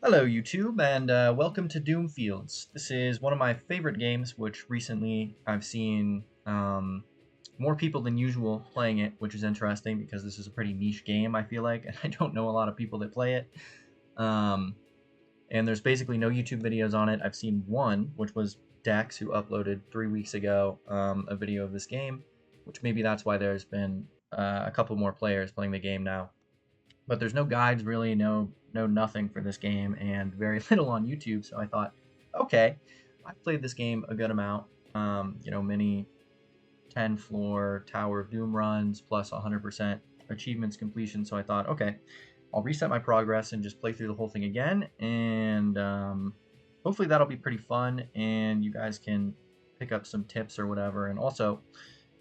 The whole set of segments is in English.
Hello YouTube, and welcome to Doomfields. This is one of my favorite games, which recently I've seen more people than usual playing it, which is interesting because this is a pretty niche game, I feel like, and I don't know a lot of people that play it. Um, and there's basically no YouTube videos on it. I've seen one, which was Dex, who uploaded 3 weeks ago a video of this game, which maybe that's why there's been a couple more players playing the game now. But there's no guides really, no nothing for this game, and very little on YouTube. So I thought, okay, I've played this game a good amount. Many 10 floor Tower of Doom runs plus 100% achievements completion. So I thought, okay, I'll reset my progress and just play through the whole thing again, and hopefully that'll be pretty fun, and you guys can pick up some tips or whatever. And also,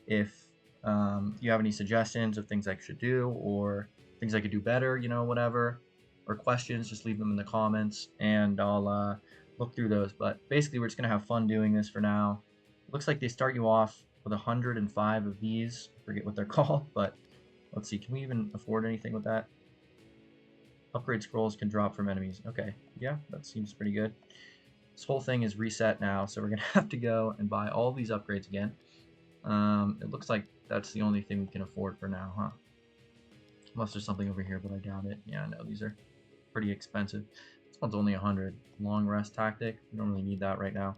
if you have any suggestions of things I should do or things I could do better, whatever, or questions, just leave them in the comments and I'll look through those. But basically, we're just going to have fun doing this for now. It looks like they start you off with 105 of these. I forget what they're called, but let's see. Can we even afford anything with that? Upgrade scrolls can drop from enemies. Okay, yeah, that seems pretty good. This whole thing is reset now, so we're going to have to go and buy all these upgrades again. It looks like that's the only thing we can afford for now, huh? Unless there's something over here, but I doubt it. Yeah, no, these are pretty expensive. This one's only 100. Long rest tactic. We don't really need that right now.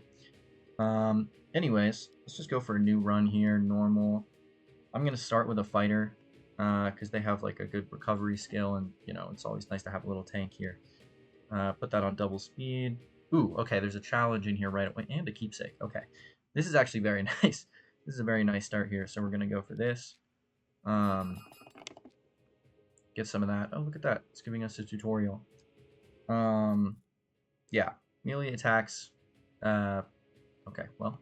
Anyways, let's just go for a new run here. Normal. I'm going to start with a fighter because they have like a good recovery skill, and it's always nice to have a little tank here. Put that on double speed. Ooh, okay, there's a challenge in here right away, and a keepsake. Okay, this is actually very nice. This is a very nice start here, so we're going to go for this. Get some of that. Oh, look at that. It's giving us a tutorial. Yeah, melee attacks. Okay, well,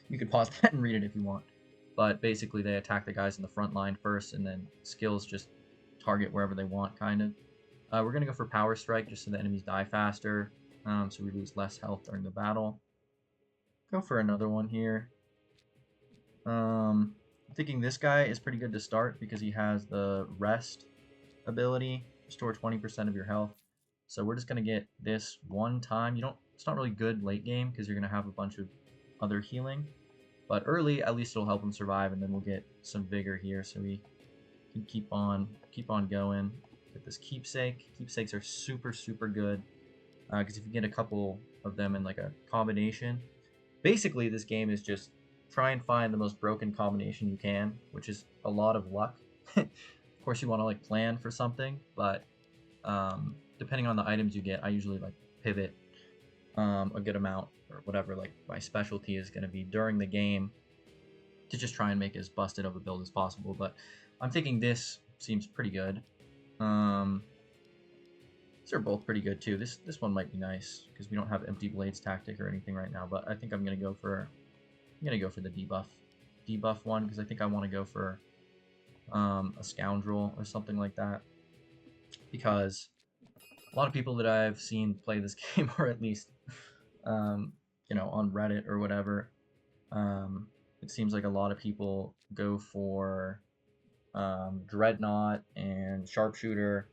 you could pause that and read it if you want. But basically, they attack the guys in the front line first, and then skills just target wherever they want, kind of. We're going to go for Power Strike just so the enemies die faster, so we lose less health during the battle. Go for another one here. I'm thinking this guy is pretty good to start because he has the Rest ability, restore 20% of your health. So we're just going to get this one time. It's not really good late game because you're going to have a bunch of other healing. But early, at least it'll help him survive, and then we'll get some vigor here so we can keep on going. Get this keepsake. Keepsakes are super, super good because if you get a couple of them in like a combination, basically this game is just try and find the most broken combination you can, which is a lot of luck. Of course, you want to like plan for something, but depending on the items you get, I usually like pivot a good amount or whatever like my specialty is going to be during the game to just try and make as busted of a build as possible. But I'm thinking this seems pretty good. These are both pretty good too. This one might be nice because we don't have empty blades tactic or anything right now, but I think I'm gonna go for the debuff one because I think I want to go for a scoundrel or something like that, because a lot of people that I've seen play this game, or at least on Reddit or whatever, it seems like a lot of people go for dreadnought and sharpshooter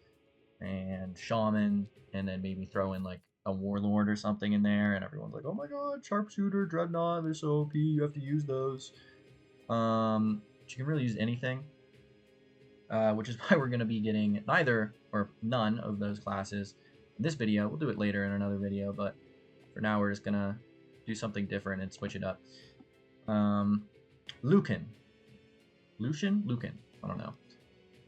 and shaman, and then maybe throw in like a warlord or something in there, and everyone's like, oh my god, sharpshooter, dreadnought, they're so OP, you have to use those. But you can really use anything, which is why we're going to be getting neither or none of those classes in this video. We'll do it later in another video, but for now we're just going to do something different and switch it up. Lucan, I don't know.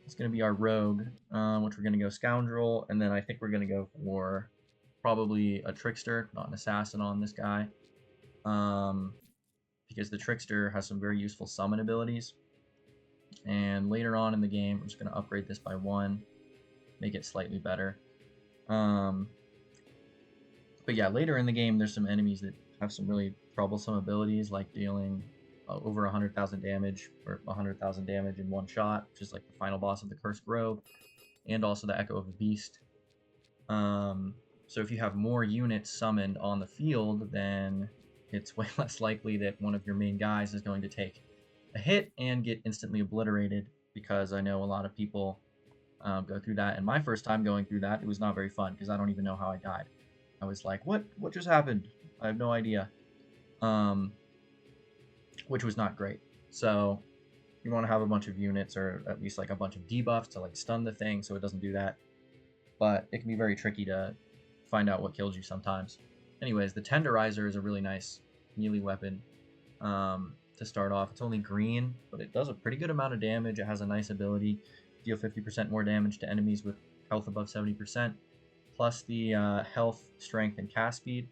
It's going to be our rogue, which we're going to go scoundrel, and then I think we're going to go for probably a trickster, not an assassin on this guy, because the trickster has some very useful summon abilities. And later on in the game, I'm just going to upgrade this by 1, make it slightly better. But yeah, later in the game, there's some enemies that have some really troublesome abilities, like dealing over 100,000 damage, or 100,000 damage in one shot, which is like the final boss of the Cursed Robe, and also the Echo of a Beast. So if you have more units summoned on the field, then it's way less likely that one of your main guys is going to take a hit and get instantly obliterated, because I know a lot of people go through that. And my first time going through that, it was not very fun because I don't even know how I died. I was like, what just happened? I have no idea. Which was not great. So you want to have a bunch of units, or at least like a bunch of debuffs to like stun the thing so it doesn't do that. But it can be very tricky to find out what kills you sometimes. Anyways, the Tenderizer is a really nice melee weapon to start off. It's only green, but it does a pretty good amount of damage. It has a nice ability, deal 50% more damage to enemies with health above 70%, plus the health, strength, and cast speed.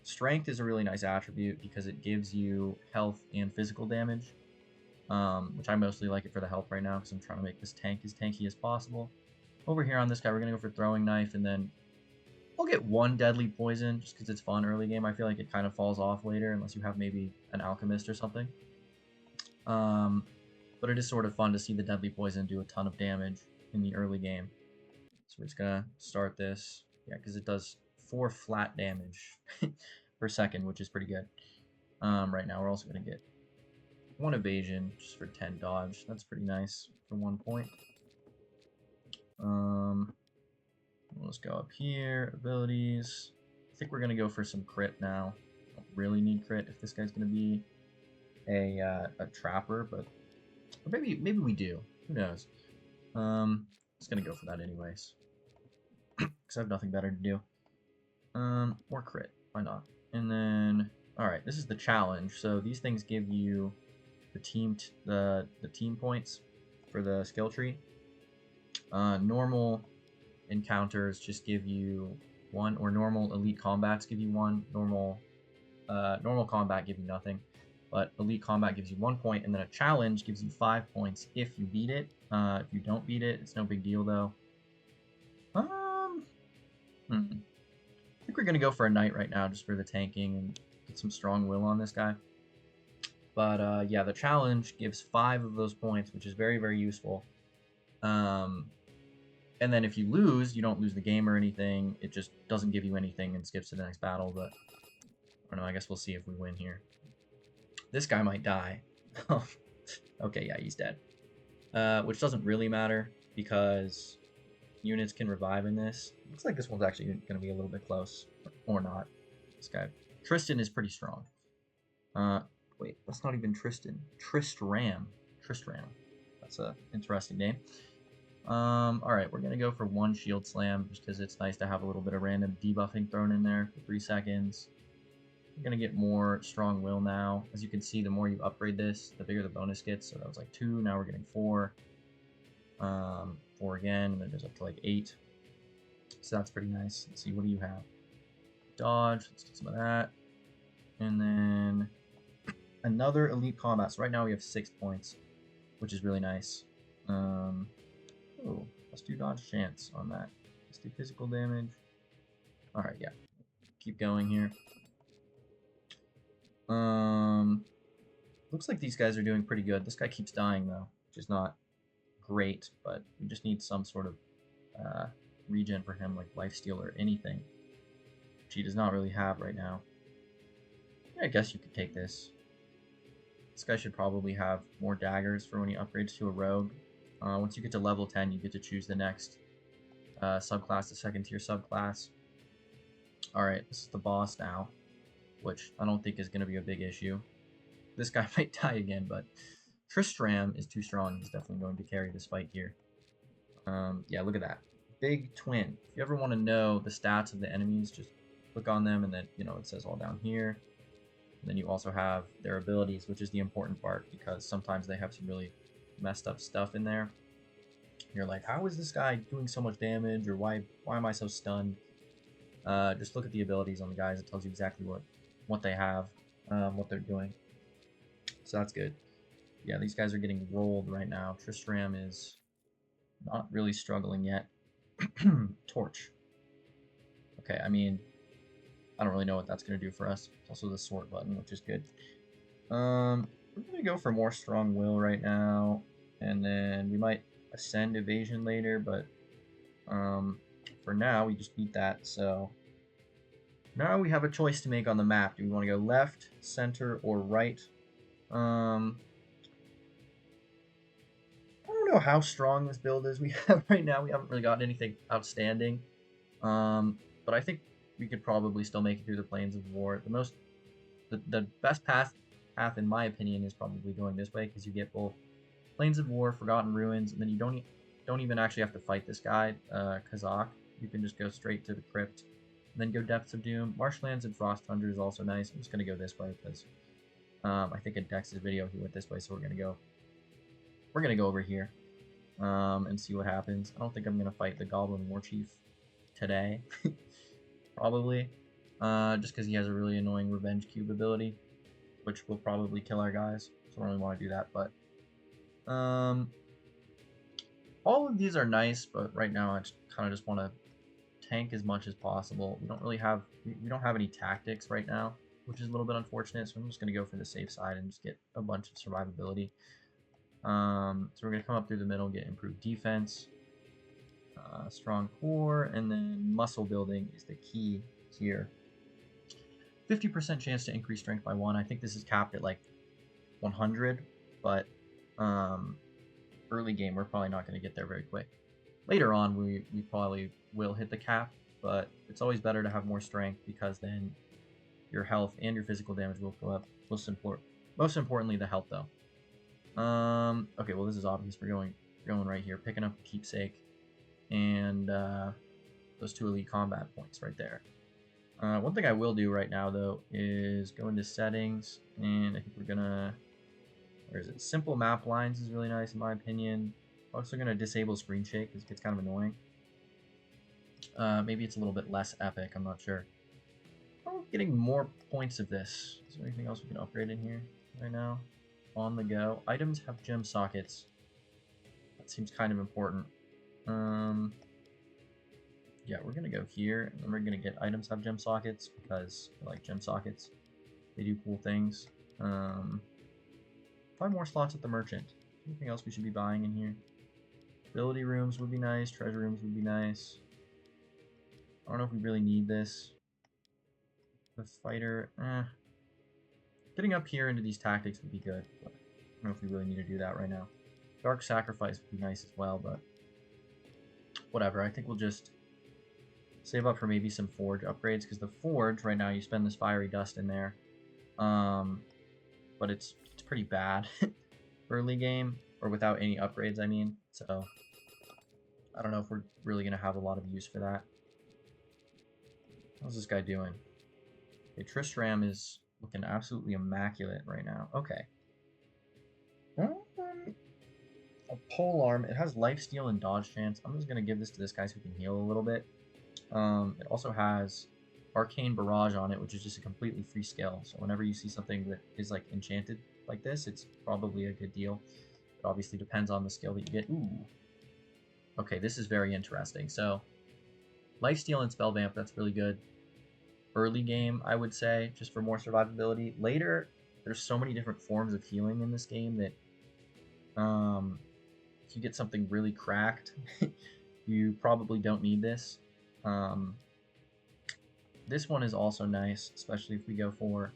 Strength is a really nice attribute because it gives you health and physical damage, which I mostly like it for the health right now because I'm trying to make this tank as tanky as possible. Over here on this guy, we're going to go for Throwing Knife, and then I'll get one Deadly Poison just because it's fun early game. I feel like it kind of falls off later unless you have maybe an Alchemist or something. But it is sort of fun to see the Deadly Poison do a ton of damage in the early game. So we're just going to start this. Yeah, because it does 4 flat damage per second, which is pretty good. Right now, we're also going to get 1 Evasion just for 10 dodge. That's pretty nice for 1 point. Let's go up here, abilities. I think we're gonna go for some crit now. Don't really need crit if this guy's gonna be a trapper, but or maybe we do. Who knows? Just gonna go for that anyways, because I have nothing better to do. More crit, why not? And then, all right, this is the challenge. So these things give you the team points for the skill tree. Normal encounters just give you 1, or normal elite combats give you 1. Normal combat give you nothing, but elite combat gives you 1 point, and then a challenge gives you 5 points if you beat it. If you don't beat it, it's no big deal though. I think we're gonna go for a knight right now just for the tanking and get some strong will on this guy. But yeah, the challenge gives 5 of those points, which is very, very useful. And then if you lose, you don't lose the game or anything. It just doesn't give you anything and skips to the next battle. But I don't know. I guess we'll see if we win here. This guy might die. Okay, yeah, he's dead. Which doesn't really matter because units can revive in this. Looks like this one's actually going to be a little bit close. Or not. This guy. Tristan is pretty strong. Wait, that's not even Tristan. Tristram. That's an interesting name. Alright, we're going to go for 1 shield slam just because it's nice to have a little bit of random debuffing thrown in there for 3 seconds. We're going to get more strong will now. As you can see, the more you upgrade this, the bigger the bonus gets. So that was like 2, now we're getting 4. 4 again, and then it goes up to like 8. So that's pretty nice. Let's see, what do you have? Dodge, let's get some of that. And then another elite combat. So right now we have 6 points, which is really nice. Oh, let's do dodge chance on that. Let's do physical damage. Alright, yeah. Keep going here. Looks like these guys are doing pretty good. This guy keeps dying though, which is not great, but we just need some sort of regen for him, like lifesteal or anything, which he does not really have right now. Yeah, I guess you could take this. This guy should probably have more daggers for when he upgrades to a rogue. Once you get to level 10, you get to choose the next subclass, the 2nd tier subclass. Alright, this is the boss now, which I don't think is going to be a big issue. This guy might die again, but Tristram is too strong. He's definitely going to carry this fight here. Yeah, look at that. Big twin. If you ever want to know the stats of the enemies, just click on them, and then, you know, it says all down here. And then you also have their abilities, which is the important part, because sometimes they have some really messed up stuff in there. You're like, how is this guy doing so much damage, or why am I so stunned? Just look at the abilities on the guys. It tells you exactly what they have, what they're doing. So that's good. Yeah, these guys are getting rolled right now. Tristram is not really struggling yet. Torch. Okay, I mean, I don't really know what that's going to do for us. It's also the sort button, which is good. We're going to go for more strong will right now. And then we might ascend evasion later, but for now, we just beat that. So now we have a choice to make on the map. Do we want to go left, center, or right? I don't don't know how strong this build is we have right now. We haven't really gotten anything outstanding. But I think we could probably still make it through the Plains of War. The best path in my opinion is probably going this way, because you get both Plains of War, Forgotten Ruins, and then you don't even actually have to fight this guy, Kazakh. You can just go straight to the crypt, and then go Depths of Doom. Marshlands and Frost Tundra is also nice. I'm just gonna go this way because I think in Dex's video he went this way, so we're gonna go over here and see what happens. I don't think I'm gonna fight the Goblin War Chief today, probably, just because he has a really annoying Revenge Cube ability, which will probably kill our guys. So I don't really want to do that, but all of these are nice, but right now I kind of just want to tank as much as possible. We don't have any tactics right now, which is a little bit unfortunate, so I'm just going to go for the safe side and just get a bunch of survivability. So we're going to come up through the middle, get improved defense, strong core, and then muscle building is the key here. 50% chance to increase strength by 1. I think this is capped at like 100, but early game we're probably not going to get there very quick. Later on we probably will hit the cap, but it's always better to have more strength, because then your health and your physical damage will go up. Most importantly, the health though. Okay, well this is obvious. We're going right here, picking up the keepsake and those 2 elite combat points right there. One thing I will do right now though is go into settings, and I think we're gonna, where is it? Simple map lines is really nice in my opinion. Also gonna disable screen shake because it gets kind of annoying. Maybe it's a little bit less epic, I'm not sure. Oh, getting more points of this. Is there anything else we can upgrade in here right now? On the go. Items have gem sockets. That seems kind of important. Yeah, we're gonna go here, and then we're gonna get items have gem sockets, because I like gem sockets. They do cool things. 5 more slots at the merchant. Anything else we should be buying in here? Ability rooms would be nice. Treasure rooms would be nice. I don't know if we really need this. The fighter, Getting up here into these tactics would be good, but I don't know if we really need to do that right now. Dark Sacrifice would be nice as well, but whatever. I think we'll just save up for maybe some Forge upgrades, because the Forge, right now, you spend this Fiery Dust in there. But it's pretty bad early game, or without any upgrades, I mean. So, I don't know if we're really going to have a lot of use for that. How's this guy doing? Okay, Tristram is looking absolutely immaculate right now. Okay. A pole arm. It has lifesteal and dodge chance. I'm just going to give this to this guy so we can heal a little bit. It also has Arcane Barrage on it, which is just a completely free skill. So whenever you see something that is like enchanted like this, it's probably a good deal. It obviously depends on the skill that you get. Ooh. Okay, this is very interesting. So, Lifesteal and Spell Vamp, that's really good. Early game, I would say, just for more survivability. Later, there's so many different forms of healing in this game that if you get something really cracked, you probably don't need this. This one is also nice, especially if we go for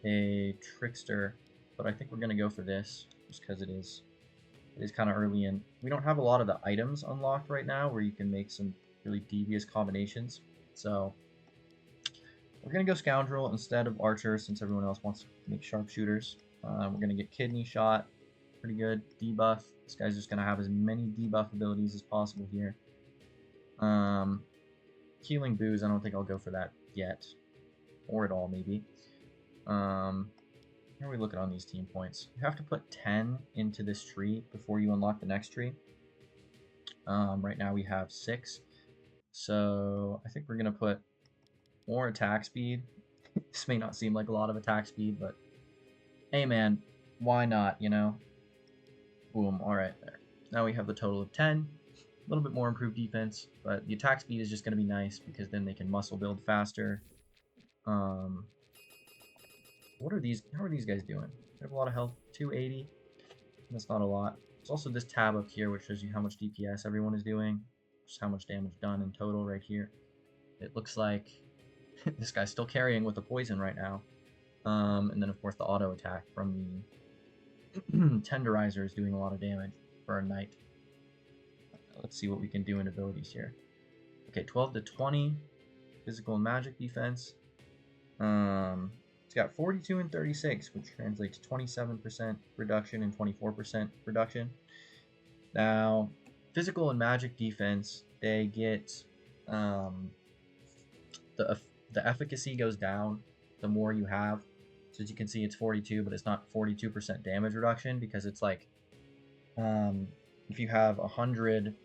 a Trickster, but I think we're going to go for this, just because it is kind of early in. We don't have a lot of the items unlocked right now where you can make some really devious combinations, so we're going to go Scoundrel instead of Archer, since everyone else wants to make Sharpshooters. We're going to get Kidney Shot, pretty good. Debuff, this guy's just going to have as many debuff abilities as possible here. Healing Booze, I don't think I'll go for that yet, or at all maybe. How are we looking on these team points? You have to put 10 into this tree before you unlock the next tree. Right now we have 6. So I think we're going to put more attack speed. This may not seem like a lot of attack speed, but hey man, why not, you know? Boom, alright there. Now we have the total of 10. A little bit more improved defense, but the attack speed is just going to be nice, because then they can muscle build faster. What are these? How are these guys doing? They have a lot of health. 280. That's not a lot. There's also this tab up here which shows you how much DPS everyone is doing, just how much damage done in total right here. It looks like this guy's still carrying with the poison right now. And then of course the auto attack from the tenderizer is doing a lot of damage. for a knight. Let's see what we can do in abilities here. Okay, 12 to 20 physical and magic defense. It's got 42 and 36, which translates to 27% reduction and 24% reduction. Now, physical and magic defense, they get the efficacy goes down the more you have. So as you can see, it's 42, but it's not 42% damage reduction, because it's like if you have 100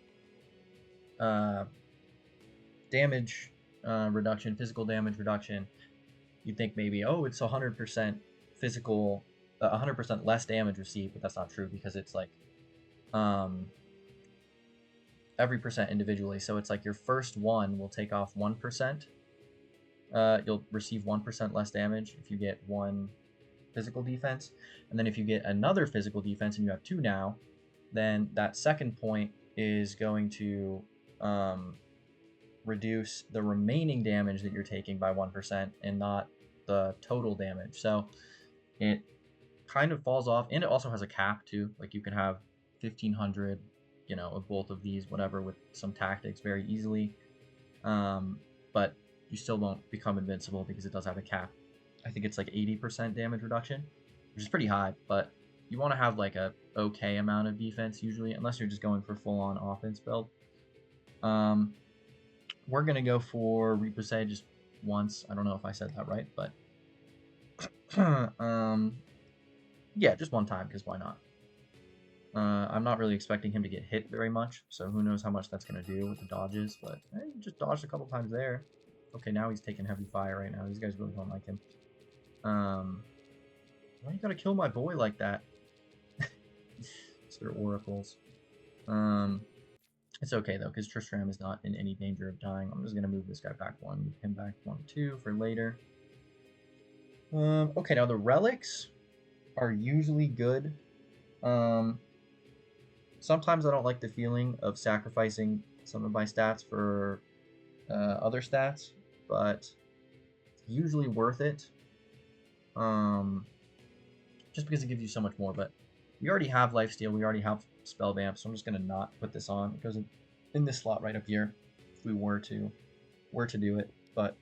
damage reduction, physical damage reduction, you'd think maybe, oh, it's 100% physical, 100% less damage received, but that's not true, because it's like every percent individually. So it's like your first one will take off 1%. You'll receive 1% less damage if you get one physical defense. And then if you get another physical defense and you have 2 now, then that second point is going to reduce the remaining damage that you're taking by 1% and not the total damage. So it kind of falls off, and it also has a cap too. Like you can have 1500, of both of these, whatever, with some tactics very easily. But you still won't become invincible because it does have a cap. I think it's like 80% damage reduction, which is pretty high, but you want to have like a okay amount of defense usually, unless you're just going for full-on offense build. We're going to go for Repoussé just once. I don't know if I said that right, but yeah, just one time, because why not? I'm not really expecting him to get hit very much, so who knows how much that's going to do with the dodges, but he just dodged a couple times there. Okay, now he's taking heavy fire right now. These guys really don't like him. Why you gotta kill my boy like that? It's their oracles. It's okay though, because Tristram is not in any danger of dying. I'm just gonna move this guy back 1, move him back 1, 2 for later. Okay, now the relics are usually good. Sometimes I don't like the feeling of sacrificing some of my stats for other stats, but it's usually worth it. Just because it gives you so much more. But we already have lifesteal, we already have spell vamp, so I'm just gonna not put this on. It goes in this slot right up here if we were to do it, but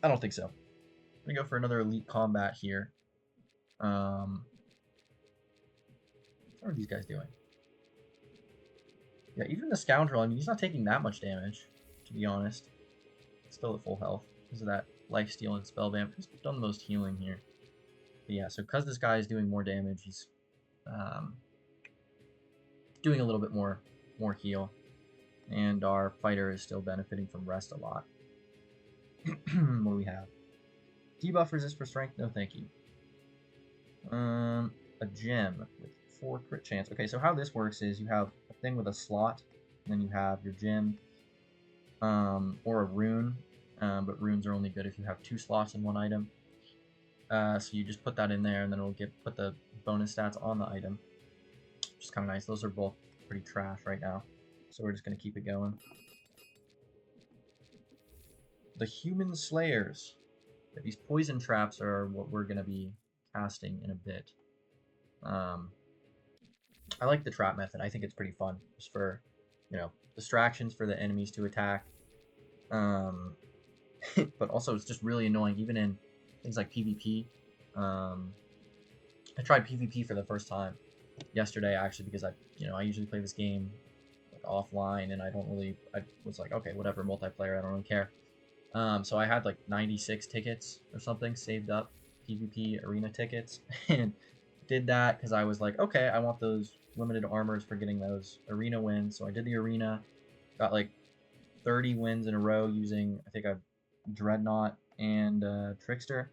I don't think so. I'm gonna go for another elite combat here. What are these guys doing? Yeah, even the scoundrel, I mean, he's not taking that much damage, to be honest. Still at full health because of that lifesteal and spell vamp. Who's done the most healing here? But yeah, so because this guy is doing more damage, he's doing a little bit more heal, and our fighter is still benefiting from rest a lot. What do we have? Debuff resist for strength? No, thank you. A gem with 4 crit chance. Okay, so how this works is you have a thing with a slot, and then you have your gem, or a rune, but runes are only good if you have 2 slots in one item. So you just put that in there, and then it'll put the bonus stats on the item, which is kind of nice. Those are both pretty trash right now, so we're just going to keep it going. The Human Slayers. These poison traps are what we're going to be casting in a bit. I like the trap method. I think it's pretty fun, just for, distractions for the enemies to attack. But also it's just really annoying, even in things like PvP. I tried PvP for the first time yesterday, actually, because I usually play this game like offline, and I was like, okay, whatever, multiplayer, I don't really care. So I had like 96 tickets or something saved up, PvP arena tickets, and did that because I was like, okay, I want those limited armors for getting those arena wins. So I did the arena, got like 30 wins in a row using, I think, a Dreadnought and Trickster.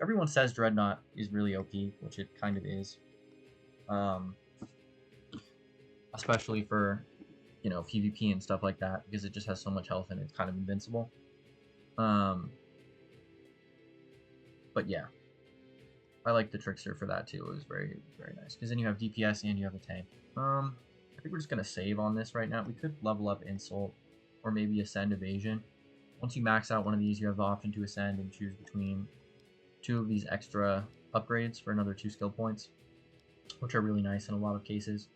Everyone says Dreadnought is really OP, which it kind of is. Especially for, PvP and stuff like that, because it just has so much health and it's kind of invincible. But yeah, I like the Trickster for that too. It was very, very nice, because then you have DPS and you have a tank. I think we're just gonna save on this right now. We could level up Insult or maybe Ascend Evasion. Once you max out one of these, you have the option to ascend and choose between 2 of these extra upgrades for another 2 skill points, which are really nice in a lot of cases.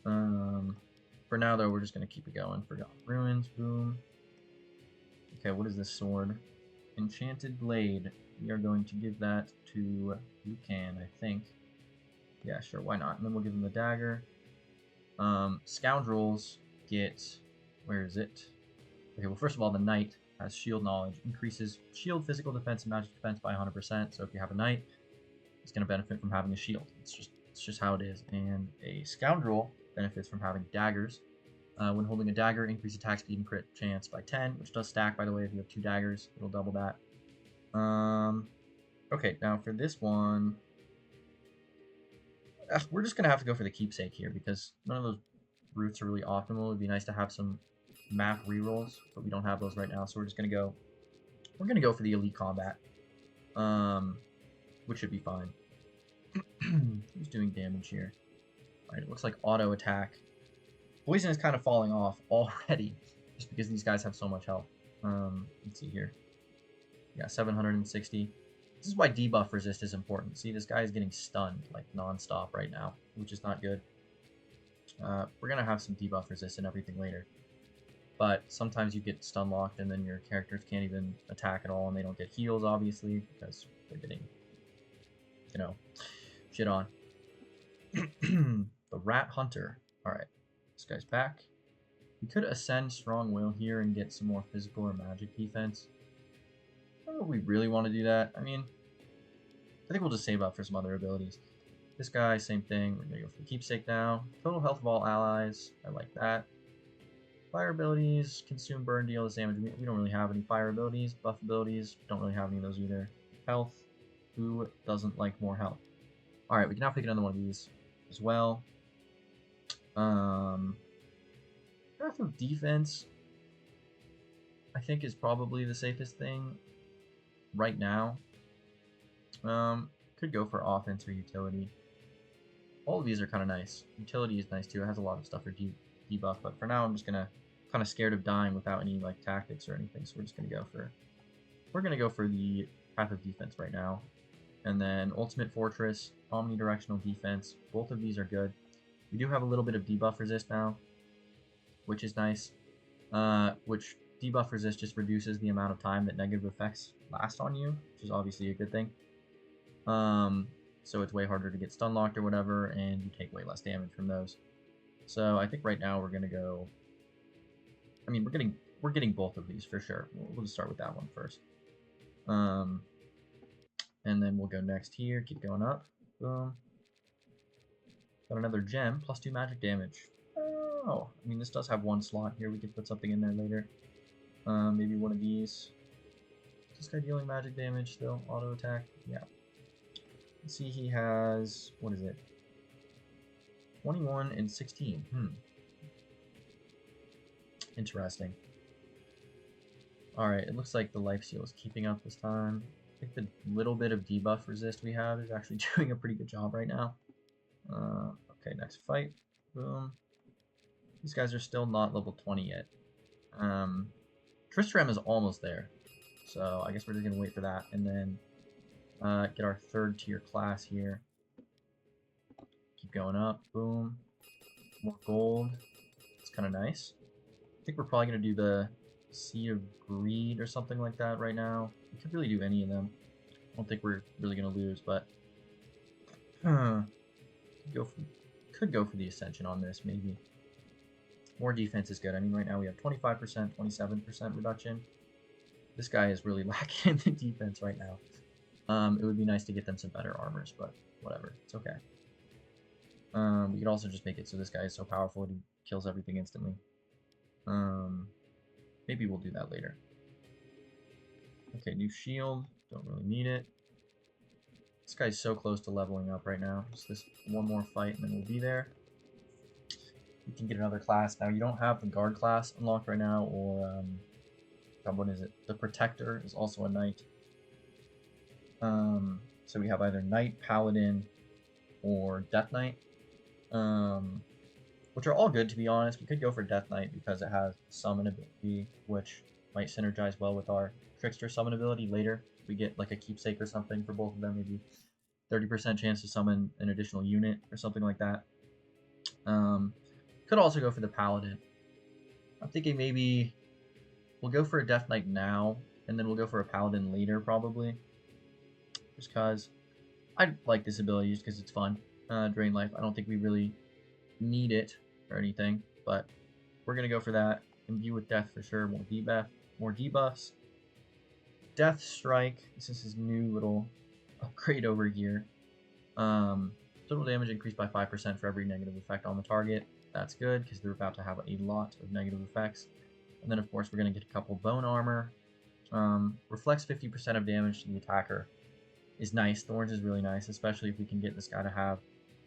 For now, though, we're just going to keep it going. Forgotten Ruins, boom. Okay, what is this sword? Enchanted Blade. We are going to give that to Lucan, I think. Yeah, sure, why not? And then we'll give him the dagger. Scoundrels get... Where is it? Okay, well, first of all, the Knight has shield knowledge. Increases shield, physical defense, and magic defense by 100%. So if you have a Knight, it's going to benefit from having a shield. It's just how it is. And a Scoundrel benefits from having daggers. When holding a dagger, increase attack speed and crit chance by 10, which does stack, by the way. If you have 2 daggers, it'll double that. Okay, now for this one, we're just going to have to go for the keepsake here, because none of those routes are really optimal. It'd be nice to have some map rerolls, but we don't have those right now, so we're just going to go... We're going to go for the elite combat, which should be fine. Who's doing damage here? Alright, it looks like auto attack. Poison is kind of falling off already, just because these guys have so much health. Let's see here. Yeah, 760. This is why debuff resist is important. See, this guy is getting stunned, like, non-stop right now, which is not good. We're going to have some debuff resist and everything later. But sometimes you get stun locked and then your characters can't even attack at all, and they don't get heals, obviously, because they're getting, you know, shit on. The Rat Hunter. Alright, this guy's back. We could ascend Strong Will here and get some more physical or magic defense. I don't know if we really want to do that. I mean, I think we'll just save up for some other abilities. This guy, same thing. We're going to go for the keepsake now. Total health of all allies. I like that. Fire abilities. Consume, burn, deal this damage. We don't really have any fire abilities. Buff abilities. Don't really have any of those either. Health. Who doesn't like more health? Alright, we can now pick another one of these as well. Path of defense, I think, is probably the safest thing right now. Could go for offense or utility. All of these are kind of nice. Utility is nice too. It has a lot of stuff for debuff, but for now I'm just gonna kind of scared of dying without any like tactics or anything. So we're just gonna go for the path of defense right now, and then ultimate fortress, omnidirectional defense. Both of these are good. We do have a little bit of debuff resist now, which is nice. Which debuff resist just reduces the amount of time that negative effects last on you, which is obviously a good thing. So it's way harder to get stun locked or whatever, and you take way less damage from those. So I think right now we're gonna go. I mean, we're getting both of these for sure. We'll just start with that one first. And then we'll go next here. Keep going up. Boom. Got another gem, +2 magic damage. Oh, I mean, this does have one slot here. We could put something in there later. Maybe one of these. Is this guy dealing magic damage still? Auto attack? Yeah. Let's see, he has, what is it? 21 and 16. Interesting. Alright, it looks like the life seal is keeping up this time. I think the little bit of debuff resist we have is actually doing a pretty good job right now. Okay, next fight. Boom. These guys are still not level 20 yet. Tristram is almost there. So I guess we're just going to wait for that. And then get our 3rd tier class here. Keep going up. Boom. More gold. It's kind of nice. I think we're probably going to do the Sea of Greed or something like that right now. We could really do any of them. I don't think we're really going to lose, but... Could go for the Ascension on this, maybe. More defense is good. I mean, right now we have 25%, 27% reduction. This guy is really lacking in the defense right now. It would be nice to get them some better armors, but whatever. It's okay. We could also just make it so this guy is so powerful he kills everything instantly. Maybe we'll do that later. Okay, new shield. Don't really need it. This guy's so close to leveling up right now. Just this one more fight and then we'll be there. You can get another class. Now, you don't have the guard class unlocked right now, or, what is it? The protector is also a knight. So we have either knight, paladin, or death knight. Which are all good, to be honest. We could go for death knight because it has summon ability, which might synergize well with our trickster summon ability later. We get like a keepsake or something for both of them, maybe 30% chance to summon an additional unit or something like that. Could also go for the Paladin. I'm thinking maybe we'll go for a Death Knight now, and then we'll go for a Paladin later, probably. Just because I like this ability, just because it's fun. Drain Life. I don't think we really need it or anything, but we're going to go for that. Imbue with Death for sure. More debuffs. Death Strike. This is his new little upgrade over here. Total damage increased by 5% for every negative effect on the target. That's good, because they're about to have a lot of negative effects. And then, of course, we're going to get a couple bone armor. Reflects 50% of damage to the attacker. Is nice. Thorns is really nice, especially if we can get this guy to have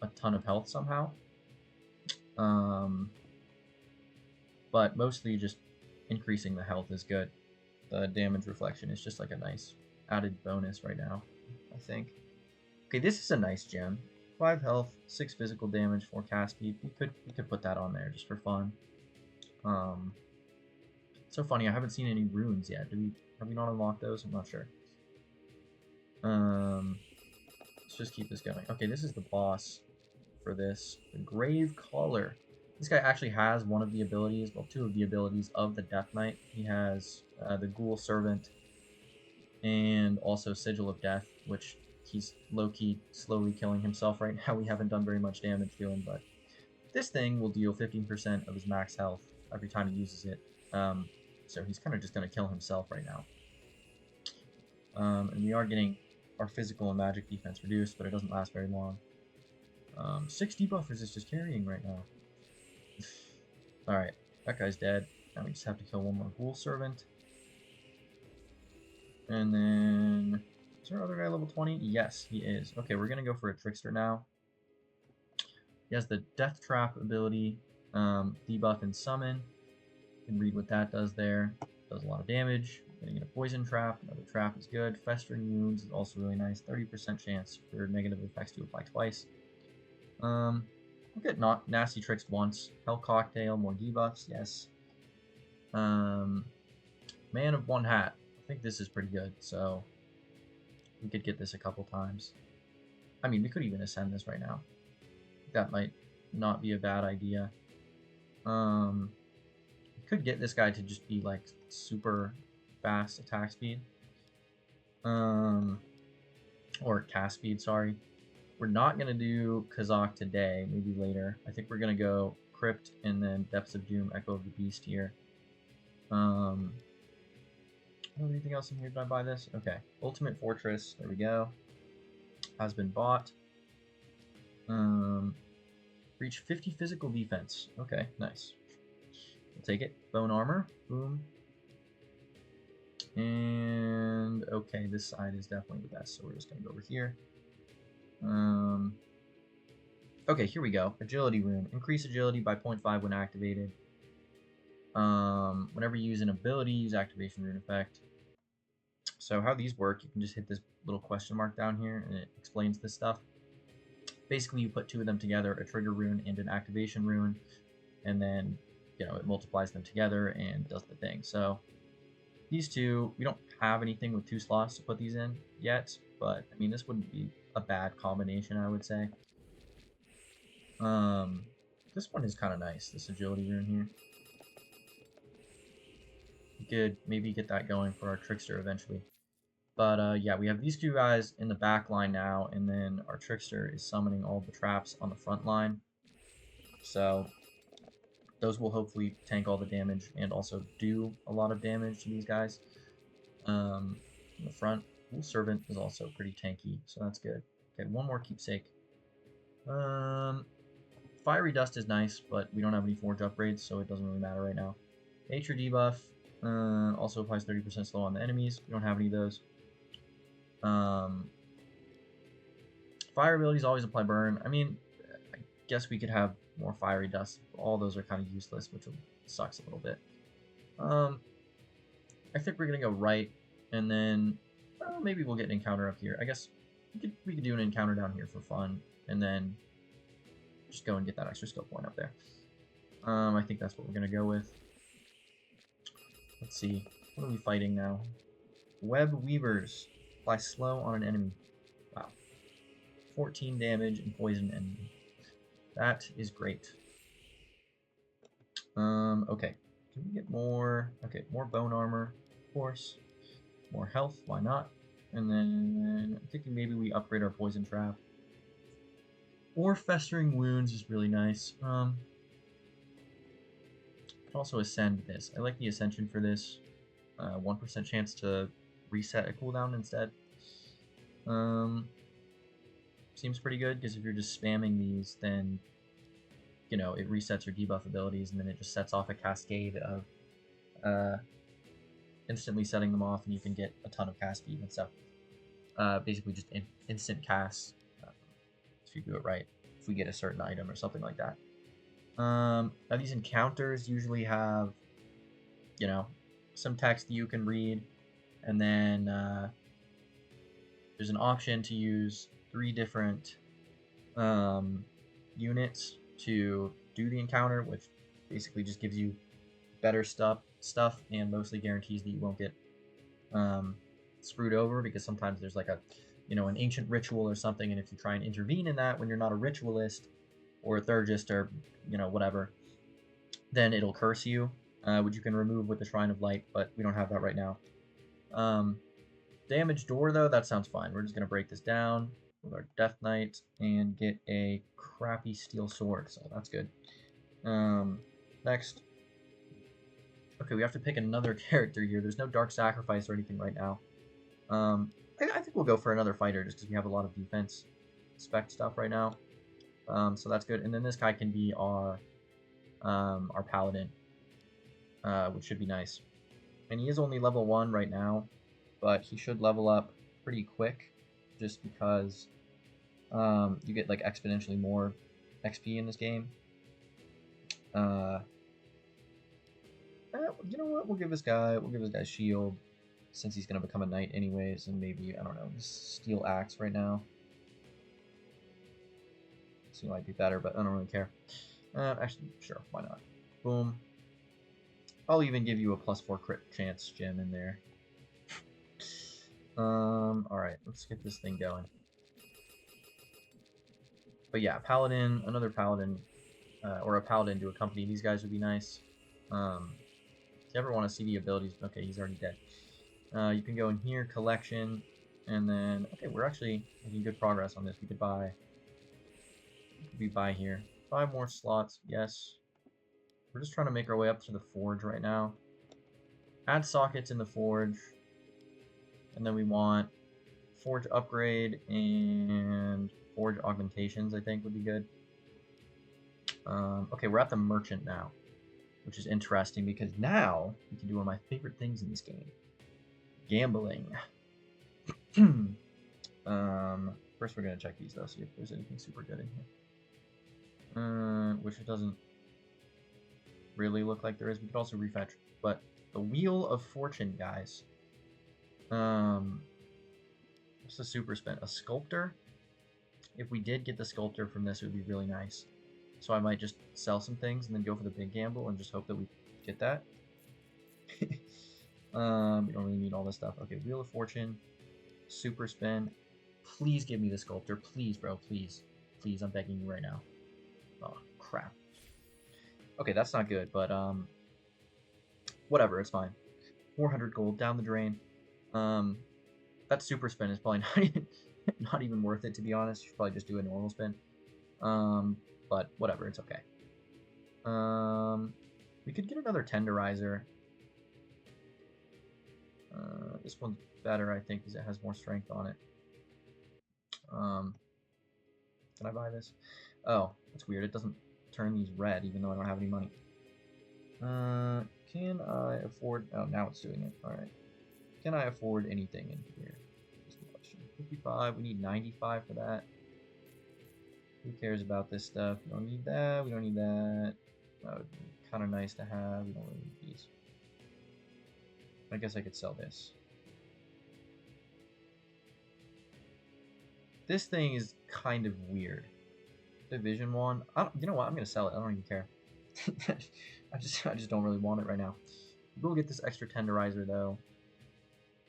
a ton of health somehow. But mostly just increasing the health is good. The damage reflection is just like a nice added bonus right now, I think. Okay, this is a nice gem. 5 health, 6 physical damage, 4 cast speed. We could put that on there just for fun. So funny, I haven't seen any runes yet. Have we not unlocked those? I'm not sure. Let's just keep this going. Okay, this is the boss for this. The Grave Caller. This guy actually has one of the abilities, well, 2 of the abilities of the Death Knight. He has the Ghoul Servant and also Sigil of Death, which he's low-key slowly killing himself right now. We haven't done very much damage to him, but this thing will deal 15% of his max health every time he uses it. So he's kind of just going to kill himself right now. And we are getting our physical and magic defense reduced, but it doesn't last very long. 6 debuffers is just carrying right now. Alright, that guy's dead. Now we just have to kill one more Ghoul Servant. And then... Is our other guy level 20? Yes, he is. Okay, we're going to go for a Trickster now. He has the Death Trap ability, debuff and summon. You can read what that does there. Does a lot of damage. Getting a Poison Trap. Another trap is good. Festering Wounds is also really nice. 30% chance for negative effects to apply twice. We'll get Nasty Tricks once. Hell Cocktail, more debuffs, yes. Man of One Hat. I think this is pretty good, so we could get this a couple times. I mean, we could even ascend this right now. That might not be a bad idea. We could get this guy to just be like super fast attack speed. Or cast speed, sorry. We're not going to do Kazakh today, maybe later. I think we're going to go Crypt and then Depths of Doom, Echo of the Beast here. Anything else in here? Did I buy this? Okay. Ultimate Fortress, there we go. Has been bought. Reach 50 physical defense. Okay, nice. We'll take it. Bone armor. Boom. And okay, this side is definitely the best, so we're just going to go over here. Okay, here we go. Agility rune. Increase agility by 0.5 when activated. Whenever you use an ability, use activation rune effect. So how these work, you can just hit this little question mark down here, and it explains this stuff. Basically, you put 2 of them together, a trigger rune and an activation rune, and then, you know, it multiplies them together and does the thing. So these 2, we don't have anything with 2 slots to put these in yet, but I mean, this wouldn't be a bad combination, I would say. This one is kind of nice, this agility rune here. We could maybe get that going for our Trickster eventually. But yeah, we have these 2 guys in the back line now, and then our Trickster is summoning all the traps on the front line. So those will hopefully tank all the damage and also do a lot of damage to these guys. In the front, Ghoul Servant is also pretty tanky, so that's good. Okay, one more keepsake. Fiery Dust is nice, but we don't have any Forge upgrades, so it doesn't really matter right now. Nature debuff also applies 30% slow on the enemies. We don't have any of those. Fire abilities always apply burn. I mean, I guess we could have more Fiery Dust. All those are kind of useless, which sucks a little bit. I think we're gonna go right, and then maybe we'll get an encounter up here. I guess we could do an encounter down here for fun, and then just go and get that extra skill point up there. I think that's what we're gonna go with. Let's see, what are we fighting now? Web Weavers. Apply slow on an enemy. Wow. 14 damage and poison enemy. That is great. Okay. Can we get more? Okay, more bone armor, of course. More health, why not? And then I'm thinking maybe we upgrade our poison trap. Or festering wounds is really nice. Could also ascend this. I like the ascension for this. 1% chance to reset a cooldown instead. Seems pretty good because if you're just spamming these, then you know it resets your debuff abilities, and then it just sets off a cascade of instantly setting them off, and you can get a ton of cast speed and stuff. Basically, just instant casts if you do it right. If we get a certain item or something like that. Now these encounters usually have, you know, some text you can read, and then there's an option to use 3 different units to do the encounter, which basically just gives you better stuff and mostly guarantees that you won't get screwed over, because sometimes there's like a, you know, an ancient ritual or something, and if you try and intervene in that when you're not a ritualist or a theurgist or, you know, whatever, then it'll curse you, which you can remove with the Shrine of Light, but we don't have that right now. Damage door, though, that sounds fine. We're just going to break this down with our Death Knight and get a crappy steel sword, so that's good. Next. Okay, we have to pick another character here. There's no Dark Sacrifice or anything right now. I think we'll go for another fighter just because we have a lot of defense spec stuff right now. So that's good. And then this guy can be our paladin, which should be nice. And he is only level 1 right now, but he should level up pretty quick just because you get like exponentially more XP in this game. You know what? We'll give this guy shield, since he's gonna become a knight anyways, and maybe, I don't know, steel axe right now. So he might be better, but I don't really care. Actually, sure, why not? Boom. I'll even give you a +4 crit chance gem in there. Alright, let's get this thing going. But yeah, paladin, another paladin, or a paladin to accompany these guys would be nice. If you ever want to see the abilities, okay, he's already dead. You can go in here, collection, and then, okay, we're actually making good progress on this. We could buy here. 5 more slots, yes. We're just trying to make our way up to the forge right now. Add sockets in the forge. And then we want forge upgrade and forge augmentations, I think would be good. Okay, we're at the merchant now, which is interesting because now we can do one of my favorite things in this game. Gambling. First we're going to check these though, see if there's anything super good in here. Which it doesn't really look like there is. We could also refetch, but the Wheel of Fortune, guys. What's the super spin? A sculptor? If we did get the sculptor from this, it would be really nice. So I might just sell some things and then go for the big gamble and just hope that we get that. We don't really need all this stuff. Okay, Wheel of Fortune, super spin. Please give me the sculptor. Please, bro. Please. Please, I'm begging you right now. Oh, crap. Okay, that's not good, but whatever, it's fine. 400 gold down the drain. That super spin is probably not even worth it, to be honest. You should probably just do a normal spin. But whatever, it's okay. We could get another tenderizer. This one's better, I think, because it has more strength on it. Can I buy this? Oh, that's weird. It doesn't turn these red, even though I don't have any money. Can I afford... Oh, now it's doing it. Alright. Can I afford anything in here? That's the question. 55. We need 95 for that. Who cares about this stuff? We don't need that. We don't need that. That would be kind of nice to have. We don't really need these. I guess I could sell this. This thing is kind of weird. Division 1. You know what? I'm going to sell it. I don't even care. I just don't really want it right now. We'll get this extra tenderizer, though.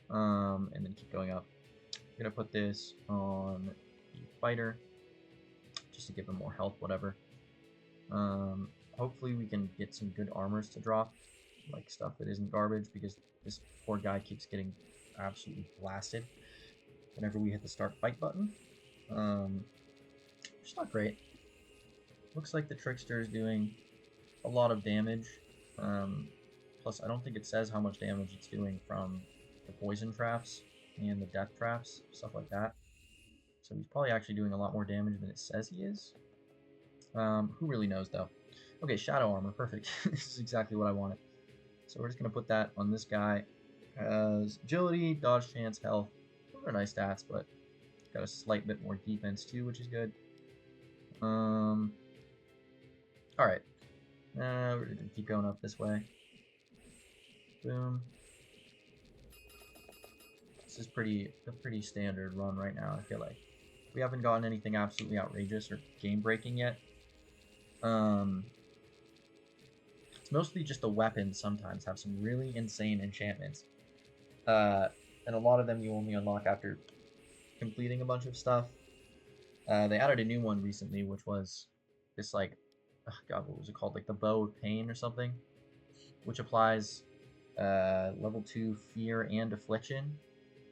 And then keep going up. I'm going to put this on the fighter. Just to give him more health, whatever. hopefully we can get some good armors to drop, like stuff that isn't garbage, because this poor guy keeps getting absolutely blasted whenever we hit the start fight button. It's not great. Looks like the Trickster is doing a lot of damage. Plus, I don't think it says how much damage it's doing from the poison traps and the death traps, stuff like that. So he's probably actually doing a lot more damage than it says he is. Who really knows, though? Okay, Shadow Armor, perfect. This is exactly what I wanted. So we're just going to put that on this guy. Has agility, dodge chance, health. Those are nice stats, but got a slight bit more defense too, which is good. Alright. We're going to keep going up this way. Boom. This is a pretty standard run right now, I feel like. We haven't gotten anything absolutely outrageous or game-breaking yet. It's mostly just the weapons sometimes have some really insane enchantments. And a lot of them you only unlock after completing a bunch of stuff. They added a new one recently, which was this, like, oh god, what was it called? Like the Bow of Pain or something, which applies level 2 Fear and Affliction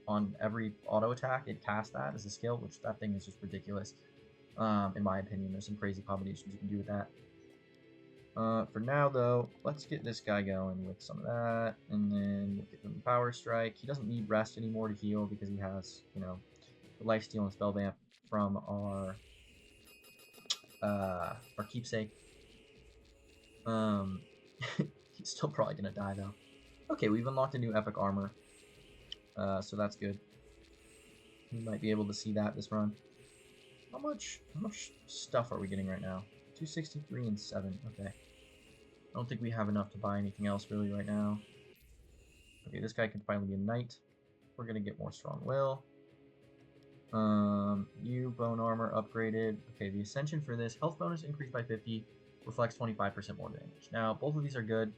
on every auto attack. It casts that as a skill, which that thing is just ridiculous. In my opinion, there's some crazy combinations you can do with that. For now, though, let's get this guy going with some of that, and then we'll give him Power Strike. He doesn't need Rest anymore to heal because he has, you know, the Lifesteal and Spell Vamp from our keepsake. He's still probably gonna die though. Okay, we've unlocked a new Epic Armor, so that's good. We might be able to see that this run. How much stuff are we getting right now? 263 and 7. Okay. I don't think we have enough to buy anything else really right now. Okay, this guy can finally be a knight. We're gonna get more strong will. You bone armor upgraded. Okay, the ascension for this health bonus increased by 50, reflects 25% more damage. Now both of these are good.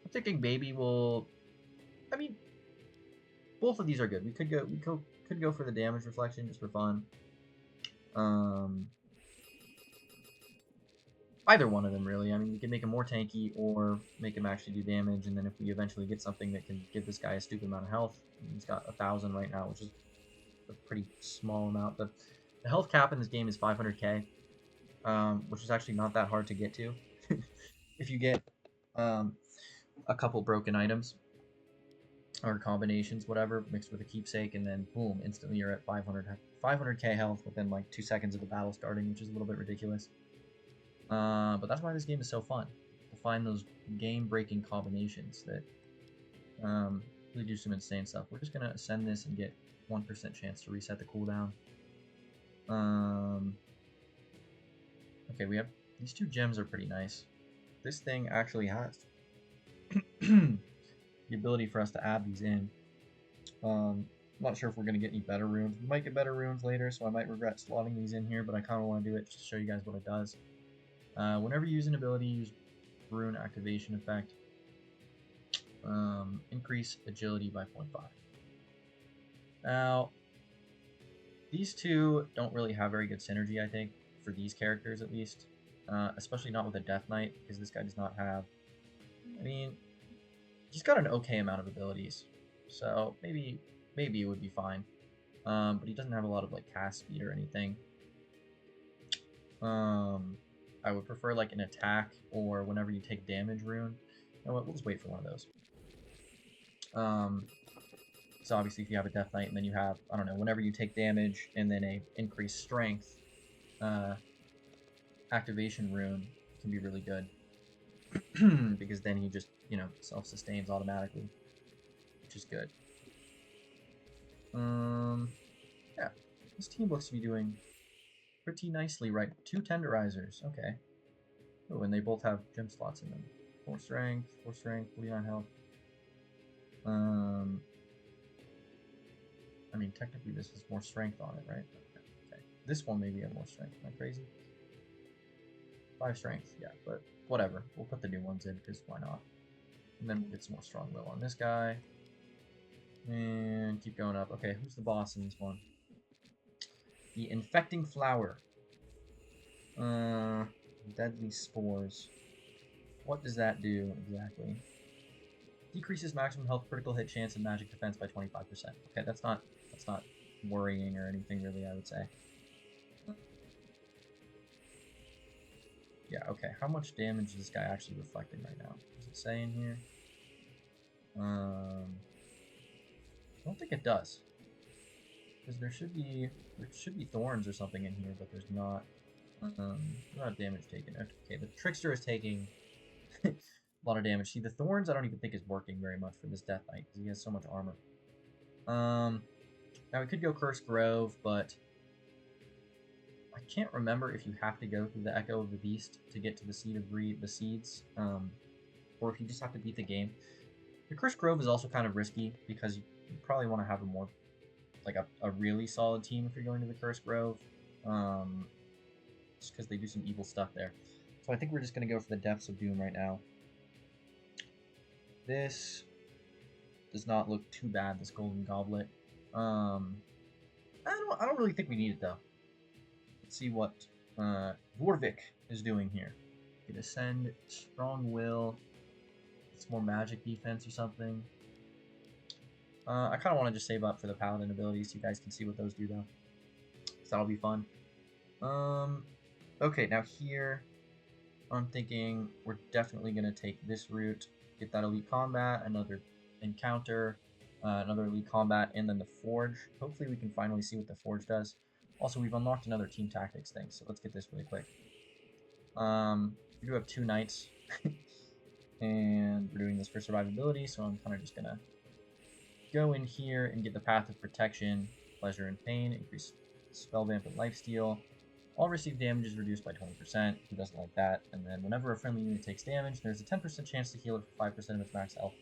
I'm thinking maybe we'll. I mean, both of these are good. We could go for the damage reflection just for fun. Either one of them really. I mean, we can make him more tanky or make him actually do damage, and then if we eventually get something that can give this guy a stupid amount of health, he's got 1,000 right now, which is a pretty small amount. The health cap in this game is 500k, which is actually not that hard to get to. If you get a couple broken items or combinations, whatever, mixed with a keepsake, and then boom, instantly you're at 500k health within like 2 seconds of the battle starting, which is a little bit ridiculous. But that's why this game is so fun, to find those game-breaking combinations that really do some insane stuff. We're just going to ascend this and get 1% chance to reset the cooldown. Okay, we have these 2 gems are pretty nice. This thing actually has the ability for us to add these in. I'm not sure if we're going to get any better runes. We might get better runes later, so I might regret slotting these in here, but I kind of want to do it just to show you guys what it does. Whenever you use an ability, use rune activation effect. Increase agility by 0.5. Now, these two don't really have very good synergy, I think, for these characters at least. Especially not with a Death Knight, because this guy does not have... I mean, he's got an okay amount of abilities, so maybe it would be fine. But he doesn't have a lot of like cast speed or anything. I would prefer like an attack or whenever you take damage rune. You know what, we'll just wait for one of those. So obviously if you have a Death Knight and then you have, I don't know, whenever you take damage and then a increased strength activation rune can be really good. Because then he just, you know, self-sustains automatically, which is good. Yeah, this team looks to be doing pretty nicely, right? 2 tenderizers, okay. Oh, and they both have gem slots in them. 4 strength, 49 health. I mean, technically this has more strength on it, right? Okay. This one maybe have more strength. Am I crazy? 5 strength, yeah, but whatever. We'll put the new ones in, because why not? And then we'll get some more strong will on this guy. And keep going up. Okay, who's the boss in this one? The Infecting Flower. Deadly Spores. What does that do exactly? Decreases maximum health, critical hit chance, and magic defense by 25%. Okay, that's not worrying or anything really, I would say. Yeah, okay. How much damage is this guy actually reflecting right now? Does it say in here? I don't think it does. Because there should be thorns or something in here, but there's not. Not damage taken. Okay, the trickster is taking a lot of damage. See, the thorns I don't even think is working very much for this Death Knight because he has so much armor. Now we could go Curse Grove, but I can't remember if you have to go through the Echo of the Beast to get to the Seed of the Seeds, or if you just have to beat the game. The Curse Grove is also kind of risky because you probably want to have a more like a really solid team if you're going to the Curse Grove, just because they do some evil stuff there. So I think we're just going to go for the Depths of Doom right now. This does not look too bad, this Golden Goblet. I don't really think we need it, though. Let's see what Vorvik is doing here. Could ascend, Strong Will, it's more magic defense or something. I kind of want to just save up for the Paladin abilities so you guys can see what those do, though. So that'll be fun. Okay, now here, I'm thinking we're definitely going to take this route, get that Elite Combat, another Encounter, another Elite Combat, and then the Forge. Hopefully we can finally see what the Forge does. Also, we've unlocked another Team Tactics thing, so let's get this really quick. We do have 2 Knights, and we're doing this for survivability, so I'm kind of just going to go in here and get the Path of Protection, Pleasure and Pain, increase Spell Vamp and Lifesteal. All received damage is reduced by 20%. Who doesn't like that? And then whenever a friendly unit takes damage, there's a 10% chance to heal it for 5% of its max health.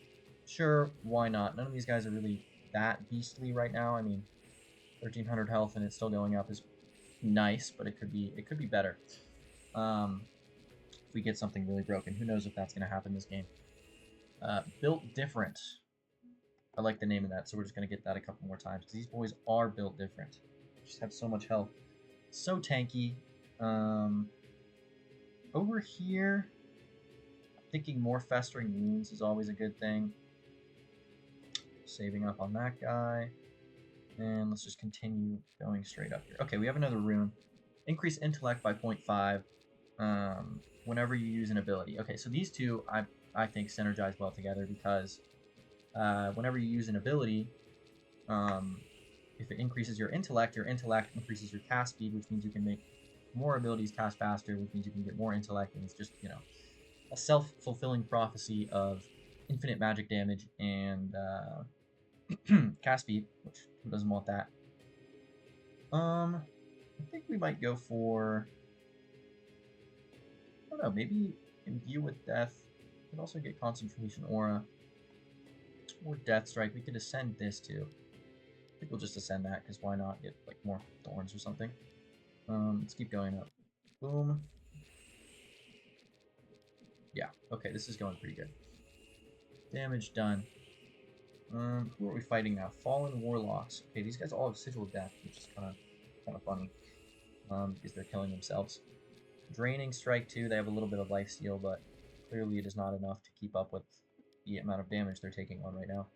Sure, why not? None of these guys are really that beastly right now. I mean, 1300 health and it's still going up is nice, but it could be better. If we get something really broken, who knows if that's going to happen this game. Built different. I like the name of that, so we're just going to get that a couple more times because these boys are built different. Just have so much health. So tanky. Over here, I'm thinking more Festering Wounds is always a good thing. Saving up on that guy. And let's just continue going straight up here. Okay, we have another rune. Increase Intellect by 0.5 whenever you use an ability. Okay, so these two I think synergize well together because whenever you use an ability, if it increases your intellect increases your cast speed, which means you can make more abilities cast faster, which means you can get more intellect, and it's just, you know, a self-fulfilling prophecy of infinite magic damage and cast speed, which who doesn't want that? I think we might go for, I don't know, maybe Imbue with Death. We could also get Concentration Aura or Death Strike. We could ascend this too. I think we'll just ascend that, because why not get like more thorns or something. Let's keep going up. Boom. Yeah, okay, this is going pretty good. Damage done. Who are we fighting now? Fallen Warlocks. Okay, these guys all have Sigil of Death, which is kind of funny, because they're killing themselves. Draining Strike too. They have a little bit of lifesteal, but clearly it is not enough to keep up with the amount of damage they're taking on right now.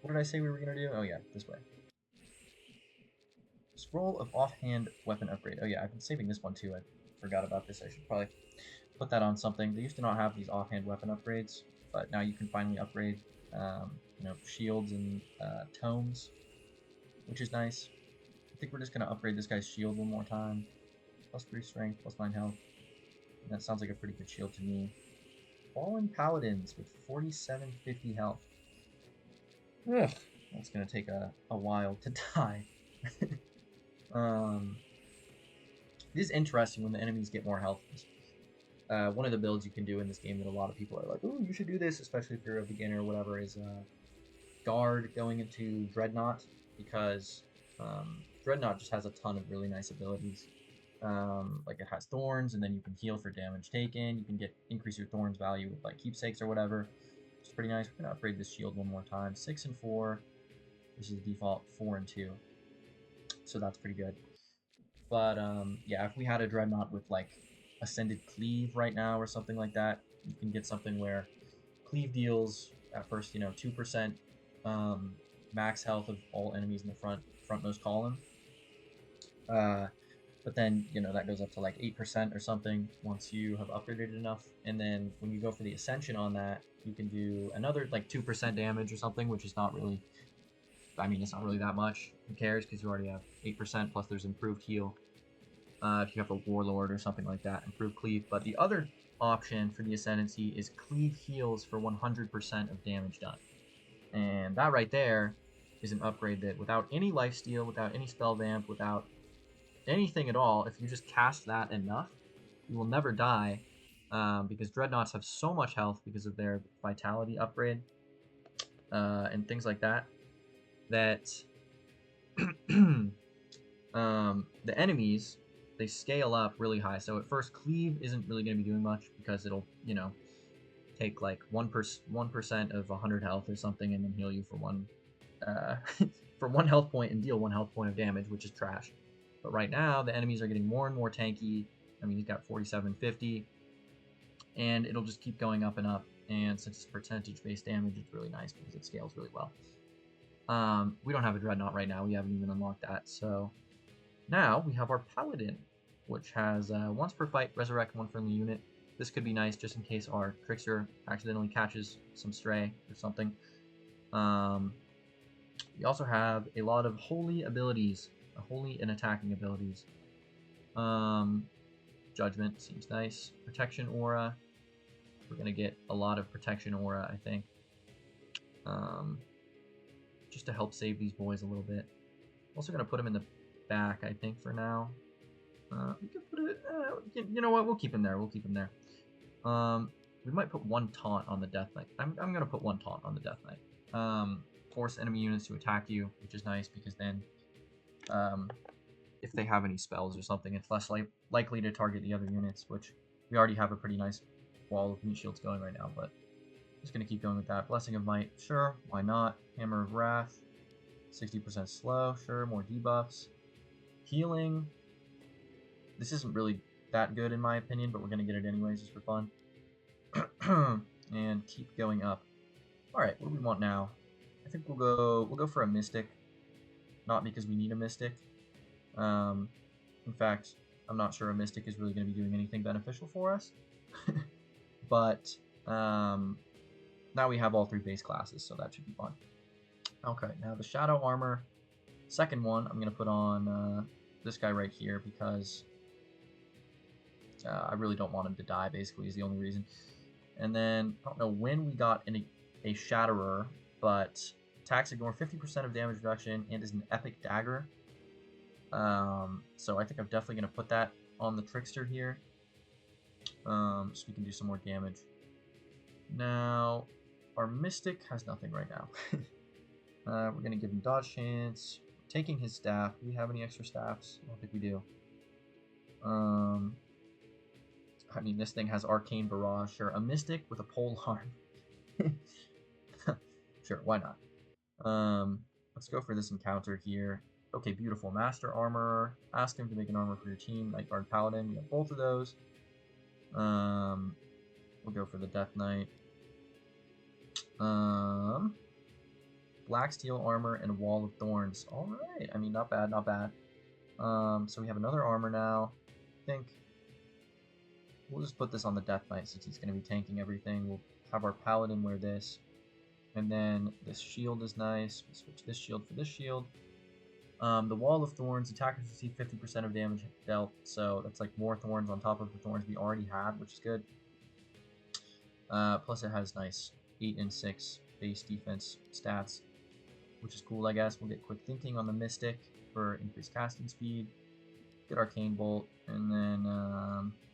What did I say we were gonna do? Oh yeah, this way. Scroll of Offhand Weapon Upgrade. Oh yeah, I've been saving this one too. I forgot about this. I should probably put that on something. They used to not have these offhand weapon upgrades, but now you can finally upgrade, you know, shields and tomes, which is nice. I think we're just gonna upgrade this guy's shield one more time. Plus 3 strength, plus 9 health. And that sounds like a pretty good shield to me. Fallen Paladins with 4750 health. Ugh, that's gonna take a while to die. It is interesting when the enemies get more health. One of the builds you can do in this game that a lot of people are like, "Oh, you should do this," especially if you're a beginner or whatever, is Guard going into Dreadnought, because Dreadnought just has a ton of really nice abilities. Like it has thorns, and then you can heal for damage taken. You can increase your thorns value with like keepsakes or whatever. It's pretty nice. We're gonna upgrade this shield one more time. 6 and 4. This is the default 4 and 2. So that's pretty good. But yeah, if we had a Dreadnought with like Ascended Cleave right now or something like that. You can get something where Cleave deals at first, 2% max health of all enemies in the frontmost column. But then, that goes up to like 8% or something once you have upgraded enough. And then when you go for the Ascension on that, you can do another like 2% damage or something, which is not really, it's not really that much. Who cares? Because you already have 8%, plus there's improved heal. If you have a Warlord or something like that, improved Cleave. But the other option for the Ascendancy is Cleave heals for 100% of damage done. And that right there is an upgrade that without any lifesteal, without any spell vamp, without anything at all, if you just cast that enough, you will never die, because Dreadnoughts have so much health because of their Vitality upgrade, and things like that, that the enemies, they scale up really high. So at first, Cleave isn't really going to be doing much because it'll, take like 1% of 100 health or something and then heal you for for 1 health point and deal 1 health point of damage, which is trash. But right now, the enemies are getting more and more tanky. He's got 4750, and it'll just keep going up and up. And since it's percentage-based damage, it's really nice because it scales really well. We don't have a Dreadnought right now. We haven't even unlocked that. So now we have our Paladin, which has once per fight, resurrect 1 friendly unit. This could be nice just in case our Trickster accidentally catches some stray or something. We also have a lot of holy abilities, holy and attacking abilities. Judgment seems nice. Protection aura. We're gonna get a lot of protection aura, I think. Just to help save these boys a little bit. Also gonna put them in the back, I think, for now. We could put it. You know what? We'll keep him there. We might put 1 taunt on the Death Knight. I'm gonna put 1 taunt on the Death Knight. Force enemy units to attack you, which is nice because then, if they have any spells or something, it's less likely to target the other units, which we already have a pretty nice wall of meat shields going right now, but just going to keep going with that. Blessing of Might, sure, why not? Hammer of Wrath, 60% slow, sure, more debuffs. Healing, this isn't really that good in my opinion, but we're going to get it anyways just for fun. And keep going up. Alright, what do we want now? I think we'll go for a Mystic, not because we need a Mystic. In fact, I'm not sure a Mystic is really going to be doing anything beneficial for us. But now we have all 3 base classes, so that should be fun. Okay, now the Shadow Armor, second one, I'm going to put on this guy right here because I really don't want him to die, basically, is the only reason. And then, I don't know when we got a Shatterer, but attacks ignore 50% of damage reduction and is an epic dagger. So I think I'm definitely going to put that on the Trickster here, so we can do some more damage. Now, our Mystic has nothing right now. We're going to give him dodge chance. Taking his staff. Do we have any extra staffs? I don't think we do. This thing has Arcane Barrage. Sure, a Mystic with a pole arm. Sure, why not? Let's go for this encounter here. Okay, beautiful. Master Armor. Ask him to make an armor for your team. Night Guard Paladin. We have both of those. We'll go for the Death Knight. Black Steel Armor and a Wall of Thorns. Alright. Not bad, not bad. So we have another armor now. I think we'll just put this on the Death Knight since he's going to be tanking everything. We'll have our Paladin wear this. And then this shield is nice. We'll switch this shield for this shield. The Wall of Thorns, attackers receive 50% of damage dealt, so that's like more thorns on top of the thorns we already had, which is good. Plus it has nice 8 and 6 base defense stats, which is cool, I guess. We'll get Quick Thinking on the Mystic for increased casting speed. Get Arcane Bolt, and then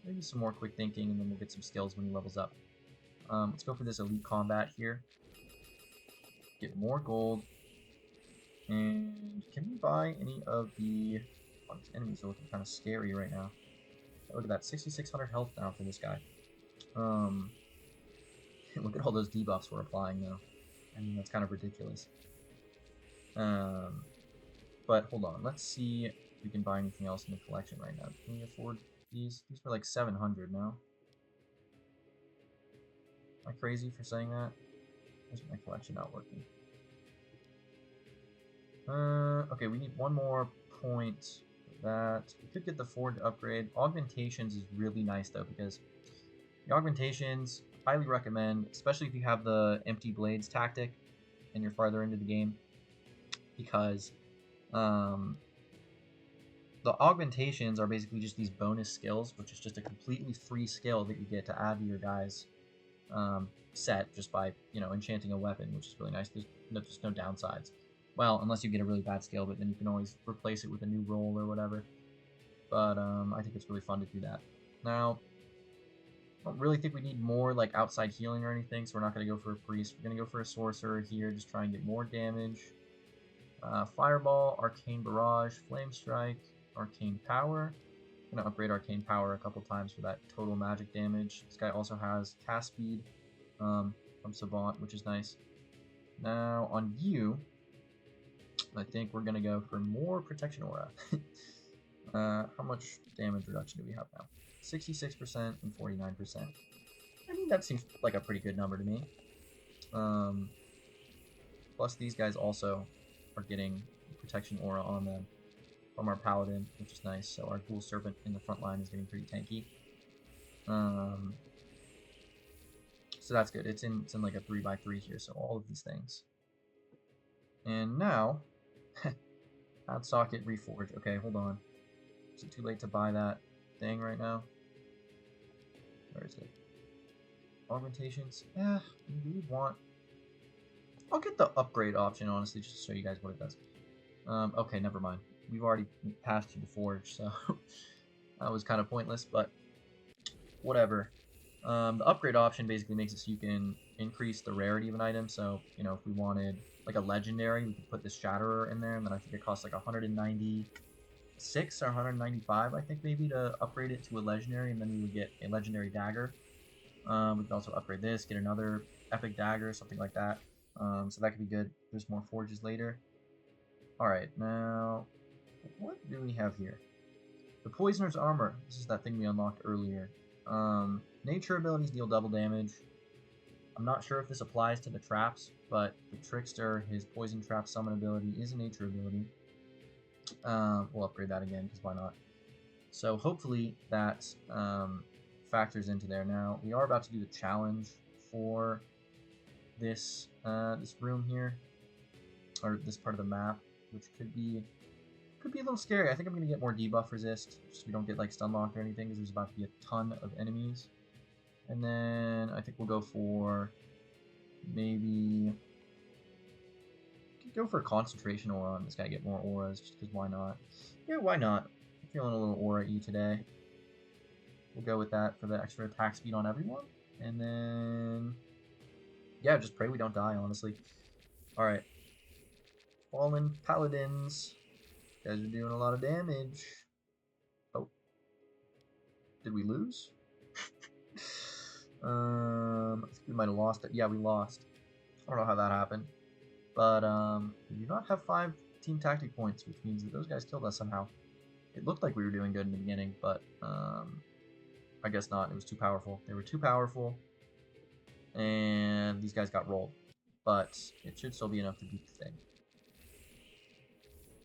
maybe some more Quick Thinking, and then we'll get some skills when he levels up. Let's go for this Elite Combat here. Get more gold. And can we buy any of the... Oh, these enemies are looking kind of scary right now. Look at that, 6,600 health now for this guy. Look at all those debuffs we're applying though. That's kind of ridiculous. But hold on, let's see if we can buy anything else in the collection right now. Can we afford These were like 700 now. Am I crazy for saying that? Where's my collection not working? Okay, we need one more point for that. We could get the Forge upgrade. Augmentations is really nice though, because the augmentations, highly recommend, especially if you have the empty blades tactic and you're farther into the game, because the augmentations are basically just these bonus skills, which is just a completely free skill that you get to add to your guys' set just by, enchanting a weapon, which is really nice. There's just no downsides. Well, unless you get a really bad skill, but then you can always replace it with a new roll or whatever. But I think it's really fun to do that. Now, I don't really think we need more like outside healing or anything, so we're not going to go for a priest. We're going to go for a sorcerer here, just try and get more damage. Fireball, Arcane Barrage, Flame Strike, Arcane Power. I'm going to upgrade Arcane Power a couple times for that total magic damage. This guy also has cast speed from Savant, which is nice. Now, on you, I think we're going to go for more Protection Aura. How much damage reduction do we have now? 66% and 49%. I mean, that seems like a pretty good number to me. Plus, these guys also are getting Protection Aura on them from our Paladin, which is nice. So our Ghoul Serpent in the front line is getting pretty tanky. So that's good. It's in like a 3x3 here, so all of these things. And now, Add Socket, Reforge. Okay, hold on. Is it too late to buy that thing right now? Where is it? Augmentations? Yeah, do we want... I'll get the upgrade option, honestly, just to show you guys what it does. Okay, never mind. We've already passed through the Forge, so that was kind of pointless, but whatever. The upgrade option basically makes it so you can increase the rarity of an item. So, if we wanted like a legendary, we could put this Shatterer in there, and then I think it costs like 196 or 195, I think maybe, to upgrade it to a legendary, and then we would get a legendary dagger. We could also upgrade this, get another epic dagger, something like that. So that could be good. There's more forges later. Alright, now, what do we have here? The Poisoner's Armor. This is that thing we unlocked earlier. Nature abilities deal double damage. I'm not sure if this applies to the traps, but the Trickster, his Poison Trap Summon ability, is a nature ability. We'll upgrade that again, because why not? So hopefully that factors into there. Now, we are about to do the challenge for this this room here, or this part of the map, which could be a little scary. I think I'm going to get more debuff resist, just so we don't get like stun locked or anything, because there's about to be a ton of enemies. And then I think we'll go for maybe go for concentration aura on this guy, get more auras, just because why not? Yeah, why not? I'm feeling a little aura-y today. We'll go with that for the extra attack speed on everyone. And then, yeah, just pray we don't die, honestly. Alright. Fallen Paladins. You guys are doing a lot of damage. Oh. Did we lose? I think we might have lost it. Yeah, we lost. I don't know how that happened. But we do not have 5 team tactic points, which means that those guys killed us somehow. It looked like we were doing good in the beginning, but I guess not. It was too powerful. They were too powerful, and these guys got rolled. But it should still be enough to beat the thing.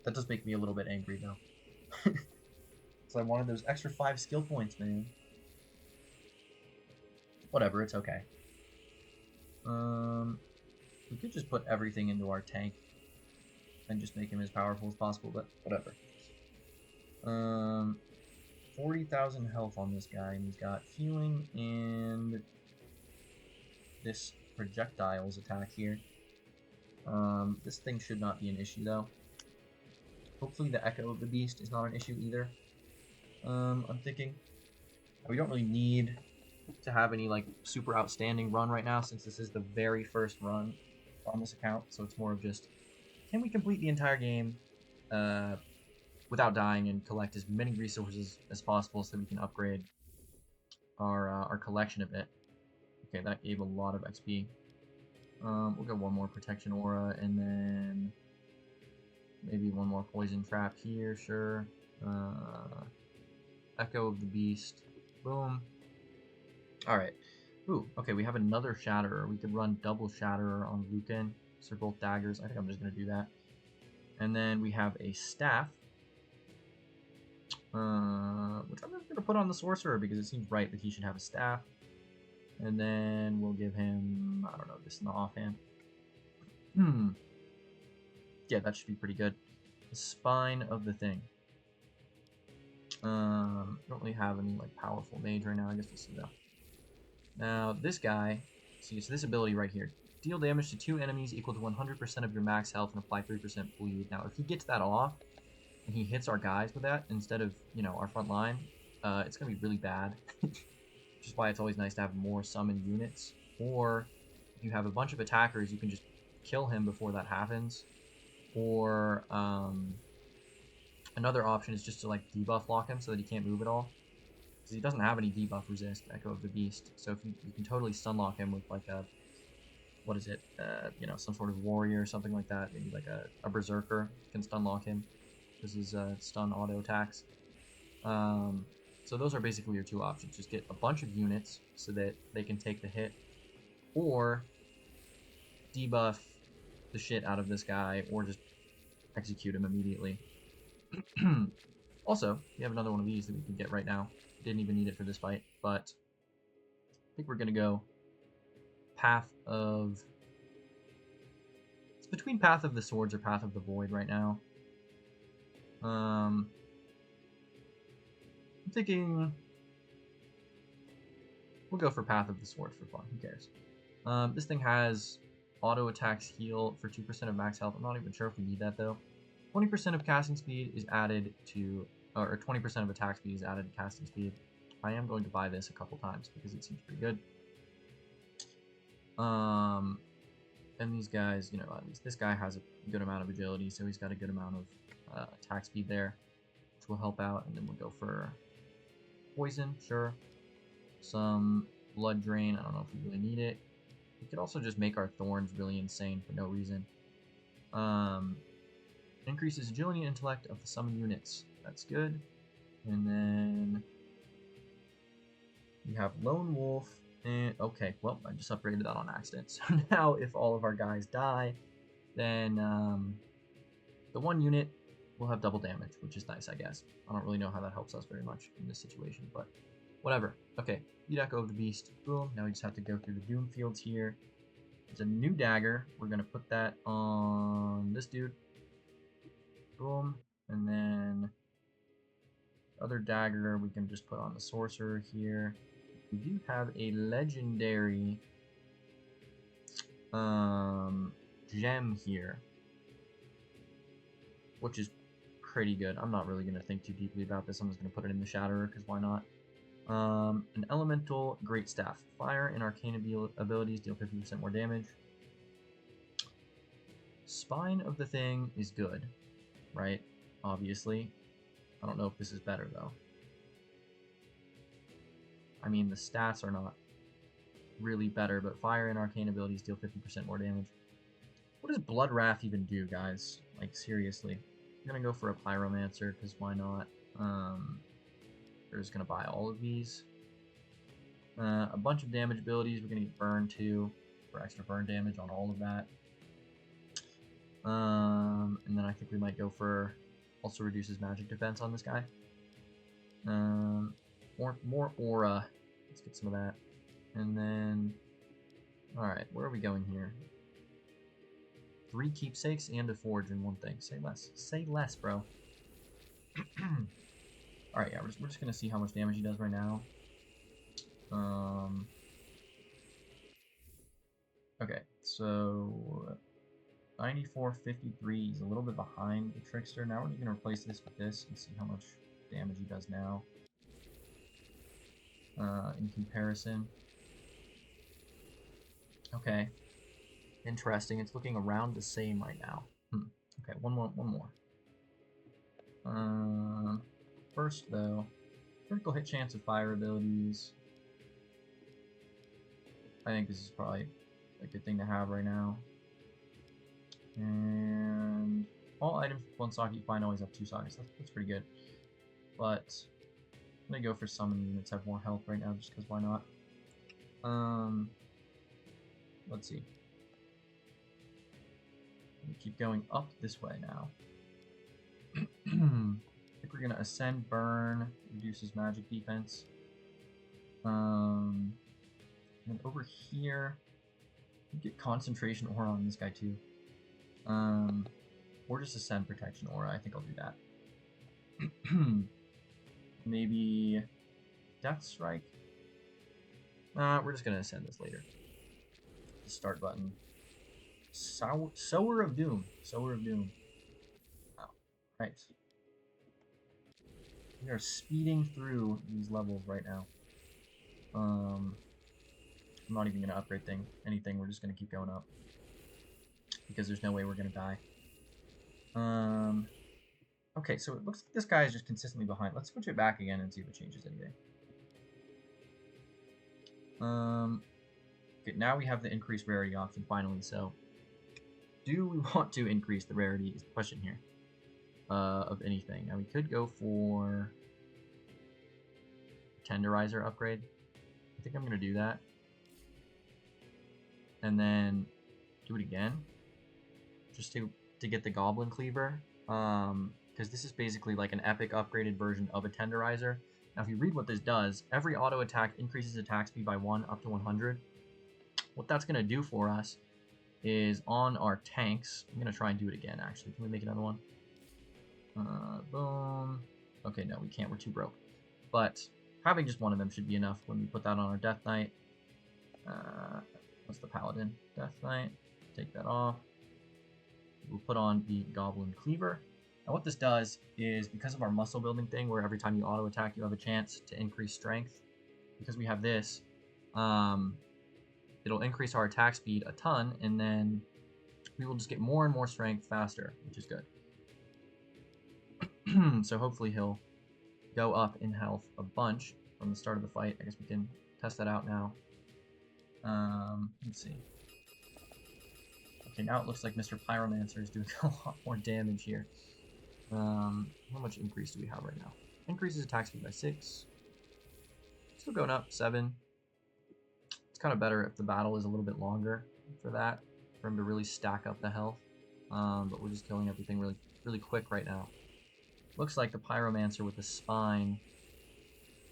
That does make me a little bit angry, though. So I wanted those extra 5 skill points, man. Whatever, it's okay. We could just put everything into our tank and just make him as powerful as possible, but whatever. 40,000 health on this guy, and he's got healing and this projectiles attack here. This thing should not be an issue, though. Hopefully the Echo of the Beast is not an issue either. I'm thinking we don't really need to have any like super outstanding run right now, since this is the very first run on this account, so it's more of just, can we complete the entire game without dying and collect as many resources as possible so that we can upgrade our collection a bit. Okay, that gave a lot of XP. We'll go one more protection aura, and then maybe one more poison trap here, sure. Echo of the Beast. Boom. Alright. Ooh, okay, we have another Shatterer. We could run double Shatterer on Lucan. So they're both daggers. I think I'm just going to do that. And then we have a Staff. Which I'm just going to put on the Sorcerer because it seems right that he should have a Staff. And then we'll give him, I don't know, this in the offhand. Yeah, that should be pretty good. The Spine of the Thing. I don't really have any like powerful mage right now. I guess we'll see though. Now this guy, see, so this ability right here, deal damage to 2 enemies equal to 100% of your max health and apply 3% bleed. Now if he gets that off and he hits our guys with that instead of, you know, our front line, it's gonna be really bad. Which is why it's always nice to have more summoned units. Or if you have a bunch of attackers, you can just kill him before that happens. Or another option is just to like debuff lock him so that he can't move at all. Because he doesn't have any debuff resist, Echo of the Beast. So if you can totally stun lock him with like a, what is it, you know, some sort of warrior or something like that. Maybe like a berserker can stun lock him because his stun auto attacks. So those are basically your two options. Just get a bunch of units so that they can take the hit, or debuff the shit out of this guy, or just execute him immediately. Also, we have another one of these that we can get right now. Didn't even need it for this fight, but I think we're going to go Path of... It's between Path of the Swords or Path of the Void right now. I'm thinking we'll go for Path of the Swords for fun. Who cares? This thing has auto attacks heal for 2% of max health. I'm not even sure if we need that though. 20% of casting speed is added to, or 20% of attack speed is added to casting speed. I am going to buy this a couple times because it seems pretty good. And these guys, you know, at least this guy has a good amount of agility, so he's got a good amount of attack speed there, which will help out. And then we'll go for poison, sure. Some blood drain. I don't know if we really need it. We could also just make our thorns really insane for no reason. Increases agility and intellect of the summoned units. That's good. And then we have Lone Wolf. And okay, well, I just upgraded that on accident. So now if all of our guys die, then the one unit will have double damage, which is nice, I guess. I don't really know how that helps us very much in this situation, but whatever. Okay, beat Echo of the Beast. Boom. Now we just have to go through the Doomfields here. There's a new dagger. We're going to put that on this dude. Boom. And then the other dagger we can just put on the sorcerer here. We do have a legendary gem here, which is pretty good. I'm not really going to think too deeply about this. I'm just going to put it in the Shatterer because why not? An elemental great staff. Fire and arcane abilities deal 50% more damage. Spine of the Thing is good, right? Obviously. I don't know if this is better though. I mean, the stats are not really better, but fire and arcane abilities deal 50% more damage. What does Blood Wrath even do, guys? Like, seriously. I'm gonna go for a Pyromancer, because why not? We're just gonna buy all of these. A bunch of damage abilities. We're gonna get Burn, too, for extra burn damage on all of that. And then I think we might go for... also reduces magic defense on this guy. More aura. Let's get some of that. And then... Alright, where are we going here? 3 keepsakes and a forge in one thing. Say less. Say less, bro. Alright, yeah, we're just gonna see how much damage he does right now. Okay, so... 94.53, he's a little bit behind the Trickster. Now we're gonna replace this with this and see how much damage he does now. In comparison. Okay. Interesting. It's looking around the same right now. Okay, one more. First though, critical hit chance of fire abilities. I think this is probably a good thing to have right now. And all items with 1 socket you find always have 2 sockets. That's pretty good. But I'm gonna go for summon units have more health right now, just because why not? Let's see. We keep going up this way now. I think we're gonna ascend burn, reduces magic defense. And over here, we get concentration aura on this guy too. Or just ascend protection aura. I think I'll do that. Maybe Death Strike. We're just gonna ascend this later. The start button. Sower of Doom. Sower of Doom. Oh, right. We are speeding through these levels right now. I'm not even gonna upgrade anything. We're just gonna keep going up because there's no way we're gonna die. Okay, so it looks like this guy is just consistently behind. Let's switch it back again and see if it changes anything. Okay, now we have the increased rarity option finally. So, do we want to increase the rarity? Is the question here. Of anything. Now we could go for Tenderizer upgrade. I think I'm gonna do that, and then do it again, just to get the Goblin Cleaver. Because this is basically like an epic upgraded version of a Tenderizer. Now, if you read what this does, every auto attack increases attack speed by 1 up to 100. What that's gonna do for us is on our tanks. I'm gonna try and do it again. Actually, can we make another one? Boom. Okay, no, we can't. We're too broke. But having just one of them should be enough when we put that on our Death Knight. What's the Paladin? Death Knight. Take that off. We'll put on the Goblin Cleaver. Now what this does is, because of our muscle building thing, where every time you auto attack you have a chance to increase strength, because we have this, it'll increase our attack speed a ton, and then we will just get more and more strength faster, which is good. So hopefully he'll go up in health a bunch from the start of the fight. I guess we can test that out now. Let's see. Okay, now it looks like Mr. Pyromancer is doing a lot more damage here. How much increase do we have right now? Increases attack speed by 6. Still going up 7. It's kind of better if the battle is a little bit longer for that, for him to really stack up the health. But we're just killing everything really quick right now. Looks like the Pyromancer with the spine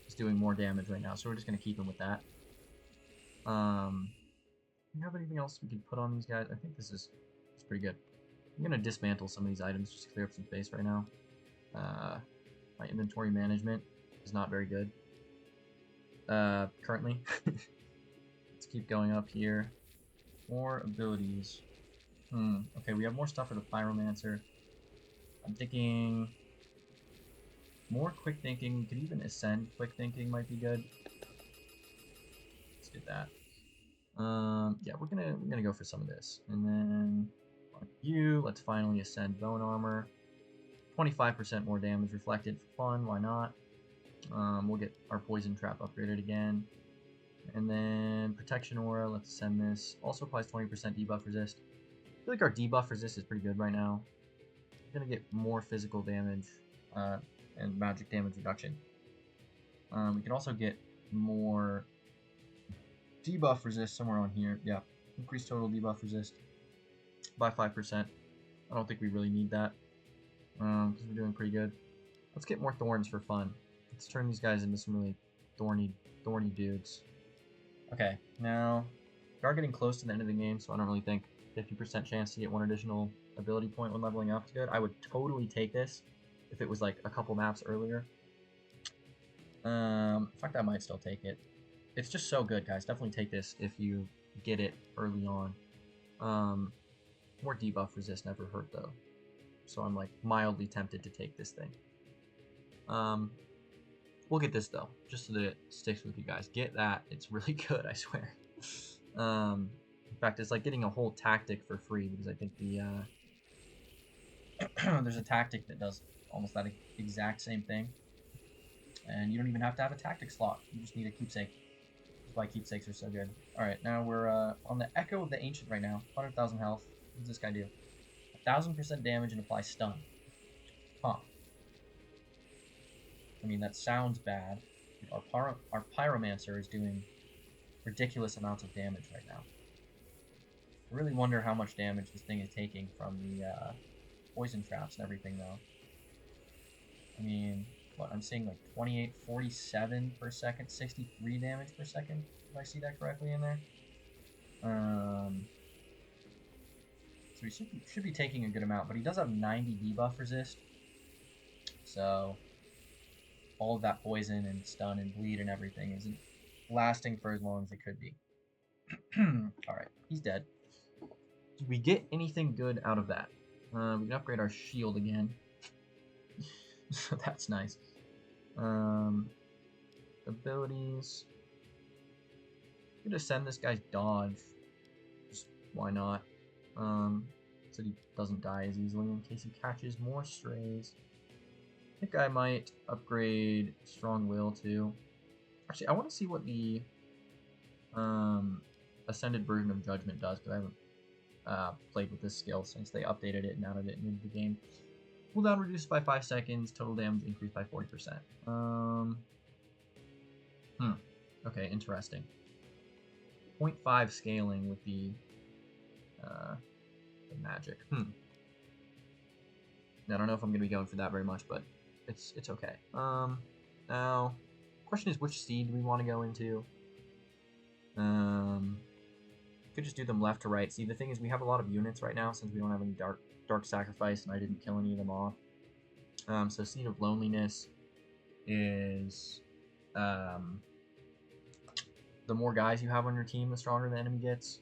is doing more damage right now, so we're just going to keep him with that. Do we have anything else we can put on these guys? I think this is pretty good. I'm going to dismantle some of these items just to clear up some space right now. My inventory management is not very good currently. Let's keep going up here. More abilities. Okay, we have more stuff for the Pyromancer. I'm thinking more quick thinking. We could even ascend quick thinking might be good. Let's get that. Yeah, we're gonna go for some of this, and then on you, let's finally ascend bone armor. 25% more damage reflected for fun. Why not? We'll get our poison trap upgraded again, and then protection aura. Let's ascend this. Also applies 20% debuff resist. I feel like our debuff resist is pretty good right now. We're gonna get more physical damage and magic damage reduction. We can also get more debuff resist somewhere on here. Yeah, increase total debuff resist by 5%. I don't think we really need that because we're doing pretty good. Let's get more thorns for fun. Let's turn these guys into some really thorny dudes. Okay, now we are getting close to the end of the game, so I don't really think 50% chance to get one additional ability point when leveling up is good. I would totally take this if it was like a couple maps earlier. In fact, I might still take it. It's just so good, guys. Definitely take this if you get it early on. More debuff resist never hurt though, so I'm like mildly tempted to take this thing. We'll get this though, just so that it sticks with you guys. Get that; it's really good, I swear. In fact, it's like getting a whole tactic for free, because I think the there's a tactic that does almost that exact same thing, and you don't even have to have a tactic slot. You just need a keepsake. That's why keepsakes are so good. Alright, now we're on the Echo of the Ancient right now. 100,000 health. What does this guy do? 1000% damage and apply stun. Huh. I mean, that sounds bad. Our Pyromancer is doing ridiculous amounts of damage right now. I really wonder how much damage this thing is taking from the poison traps and everything, though. I mean, what, I'm seeing like 28, 47 per second, 63 damage per second, if I see that correctly in there. So he should be taking a good amount, but he does have 90 debuff resist. So all of that poison and stun and bleed and everything isn't lasting for as long as it could be. Alright, he's dead. Did we get anything good out of that? We can upgrade our shield again. So that's nice. Abilities. We could ascend this guy's dodge. Just why not? So he doesn't die as easily in case he catches more strays. I think I might upgrade Strong Will too. Actually, I want to see what the Ascended version of Judgment does, because I haven't played with this skill since they updated it and added it into the game. Cooldown reduced by 5 seconds, total damage increased by 40%. Okay, interesting. 0.5 scaling with the magic. I don't know if I'm going to be going for that very much, but it's okay. Now, question is, which seed do we want to go into? Could just do them left to right. See, the thing is, we have a lot of units right now since we don't have any dark sacrifice, and I didn't kill any of them off. So Seed of Loneliness is the more guys you have on your team, the stronger the enemy gets.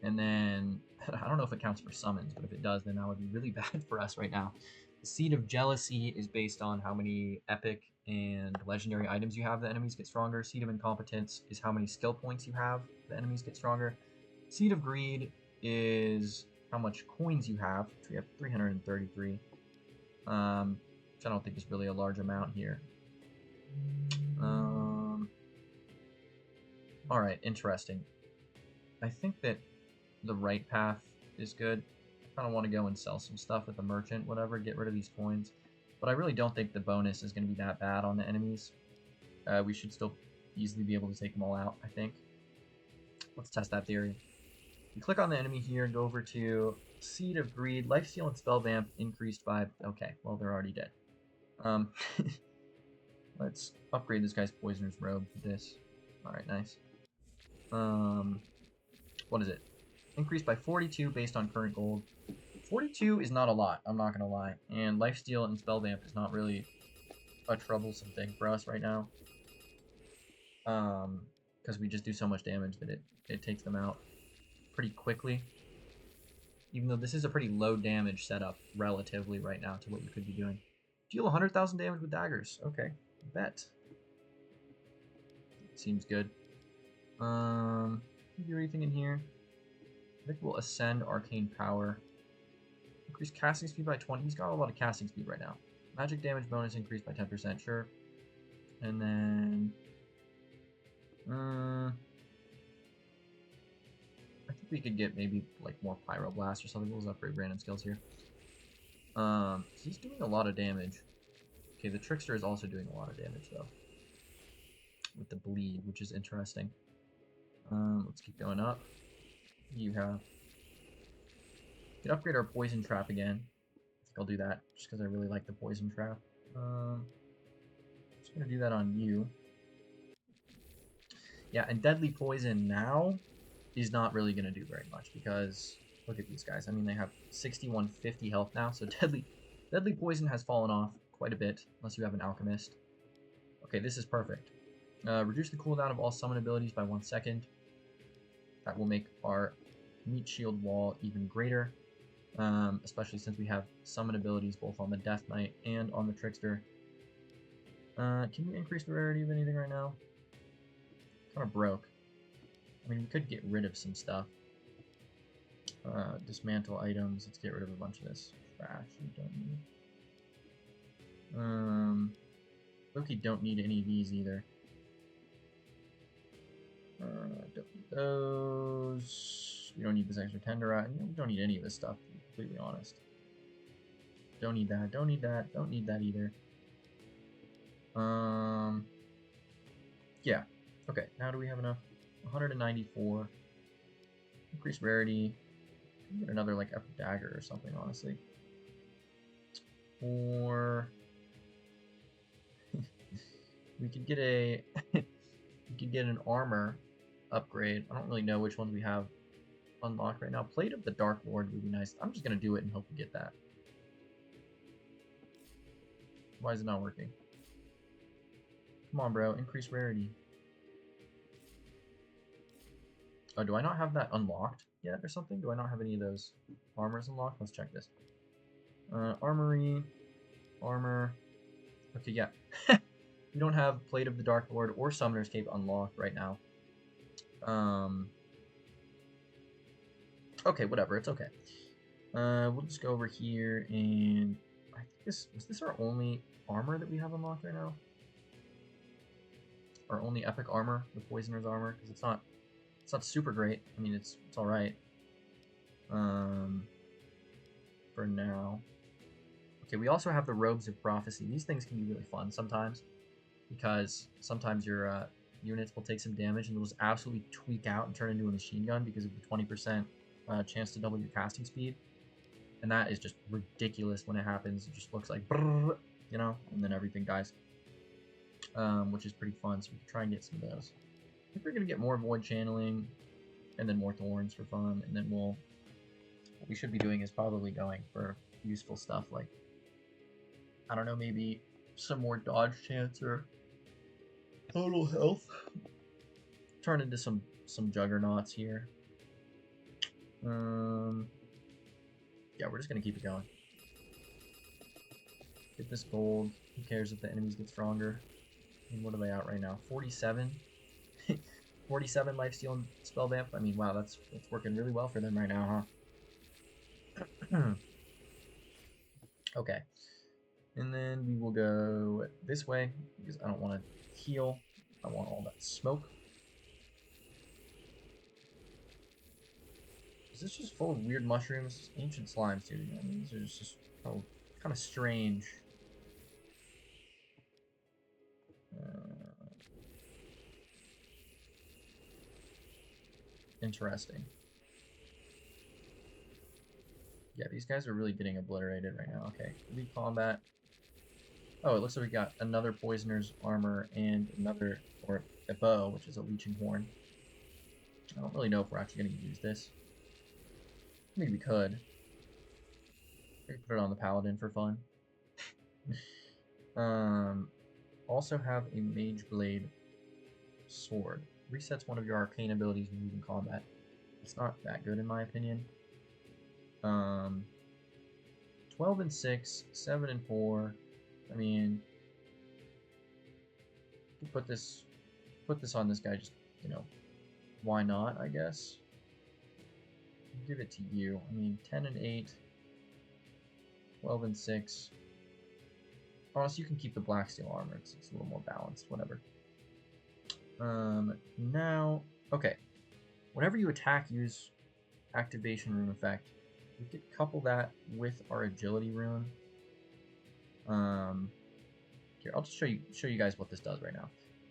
And then I don't know if it counts for summons, but if it does, then that would be really bad for us right now. The Seed of Jealousy is based on how many epic and legendary items you have, the enemies get stronger. Seed of Incompetence is how many skill points you have, the enemies get stronger. Seed of Greed is how much coins you have, which we have 333. Which I don't think is really a large amount here. Alright, interesting. I think that the right path is good. I kind of want to go and sell some stuff at the merchant, whatever, get rid of these coins. But I really don't think the bonus is going to be that bad on the enemies. We should still easily be able to take them all out, I think. Let's test that theory. You click on the enemy here and go over to Seed of Greed. Lifesteal and Spell Vamp increased by... Okay, well, they're already dead. Let's upgrade this guy's Poisoner's Robe to this. Alright, nice. What is it? Increased by 42 based on current gold. 42 is not a lot, I'm not going to lie. And Lifesteal and Spell Vamp is not really a troublesome thing for us right now. Because we just do so much damage that it takes them out pretty quickly. Even though this is a pretty low damage setup relatively right now to what you could be doing. Deal 100,000 damage with daggers. Okay, bet. Seems good. Do anything in here? I think we'll ascend Arcane Power. Increase casting speed by 20. He's got a lot of casting speed right now. Magic damage bonus increased by 10%, sure. And then... I think we could get maybe like more Pyroblast or something. We'll upgrade random skills here. He's doing a lot of damage. Okay, the Trickster is also doing a lot of damage though. With the bleed, which is interesting. Let's keep going up. You have... We could upgrade our Poison Trap again. I think I'll do that, just because I really like the Poison Trap. Just going to do that on you. Yeah, and Deadly Poison now is not really going to do very much, because look at these guys. I mean, they have 6150 health now, so Deadly Poison has fallen off quite a bit, unless you have an Alchemist. Okay, this is perfect. Reduce the cooldown of all summon abilities by 1 second. That will make our Meat Shield wall even greater, especially since we have summon abilities both on the Death Knight and on the Trickster. Can we increase the rarity of anything right now? Kind of broke. I mean, we could get rid of some stuff. Dismantle items. Let's get rid of a bunch of this trash we don't need. Loki don't need any of these either. Don't need those. We don't need this extra tenderite. We don't need any of this stuff, to be completely honest. Don't need that. Don't need that. Don't need that either. Yeah. Okay, now do we have enough? 194. Increased rarity. Get another like epic dagger or something, honestly. Or we could get a we could get an armor upgrade. I don't really know which ones we have unlocked right now. Plate of the Dark Lord would be nice. I'm just gonna do it and hope we get that. Why is it not working? Come on, bro. Increase rarity. Oh, do I not have that unlocked yet or something? Do I not have any of those armors unlocked? Let's check this. Armory. Armor. Okay, yeah. We don't have Plate of the Dark Lord or Summoner's Cape unlocked right now. Okay, whatever. It's okay. We'll just go over here and I think was this our only armor that we have unlocked right now? Our only epic armor, the Poisoner's armor, because it's not super great. I mean, it's all right. For now. Okay, we also have the Robes of Prophecy. These things can be really fun sometimes, because sometimes your units will take some damage and they'll just absolutely tweak out and turn into a machine gun because of the 20% chance to double your casting speed. And that is just ridiculous when it happens. It just looks like, brrr, you know, and then everything dies. Which is pretty fun, so we can try and get some of those. I think we're going to get more Void Channeling, and then more Thorns for fun, and then what we should be doing is probably going for useful stuff like, I don't know, maybe some more dodge chance or total health. Turn into some juggernauts here. Yeah, we're just gonna keep it going. Get this gold. Who cares if the enemies get stronger? And what are they at right now? 47. 47 lifesteal and spell vamp. I mean, wow, that's working really well for them right now, huh? Okay. And then we will go this way because I don't want to heal. I want all that smoke. Is this just full of weird mushrooms? Ancient slimes, dude. I mean, these are just kind of strange. Interesting. Yeah, these guys are really getting obliterated right now. Okay, elite combat. Oh, it looks like we got another poisoner's armor and another, or a bow, which is a leeching horn. I don't really know if we're actually going to use this. Maybe we could. We could put it on the paladin for fun. Also have a mage blade sword. Resets one of your arcane abilities when using combat. It's not that good in my opinion. 12 and 6, 7 and 4. I mean, put this on this guy. Just, you know, why not? I guess. Give it to you. I mean, 10 and 8, 12 and 6. Honestly, you can keep the black steel armor. It's a little more balanced. Whatever. Now, okay. Whenever you attack, use activation rune effect. We could couple that with our agility rune. Here, I'll just show you guys what this does right now.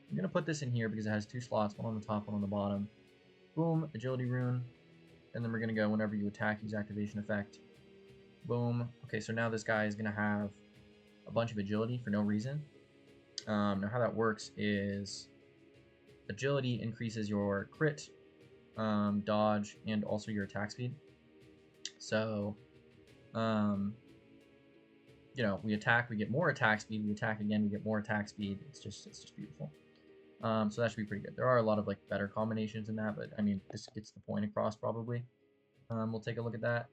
I'm gonna put this in here because it has two slots, one on the top, one on the bottom. Boom, agility rune, and then we're gonna go whenever you attack, use activation effect. Boom. Okay, so now this guy is gonna have a bunch of agility for no reason. Now how that works is agility increases your crit, dodge, and also your attack speed. So, you know, we attack, we get more attack speed. We attack again, we get more attack speed. It's just beautiful. So that should be pretty good. There are a lot of like better combinations in that, but I mean, this gets the point across probably. We'll take a look at that.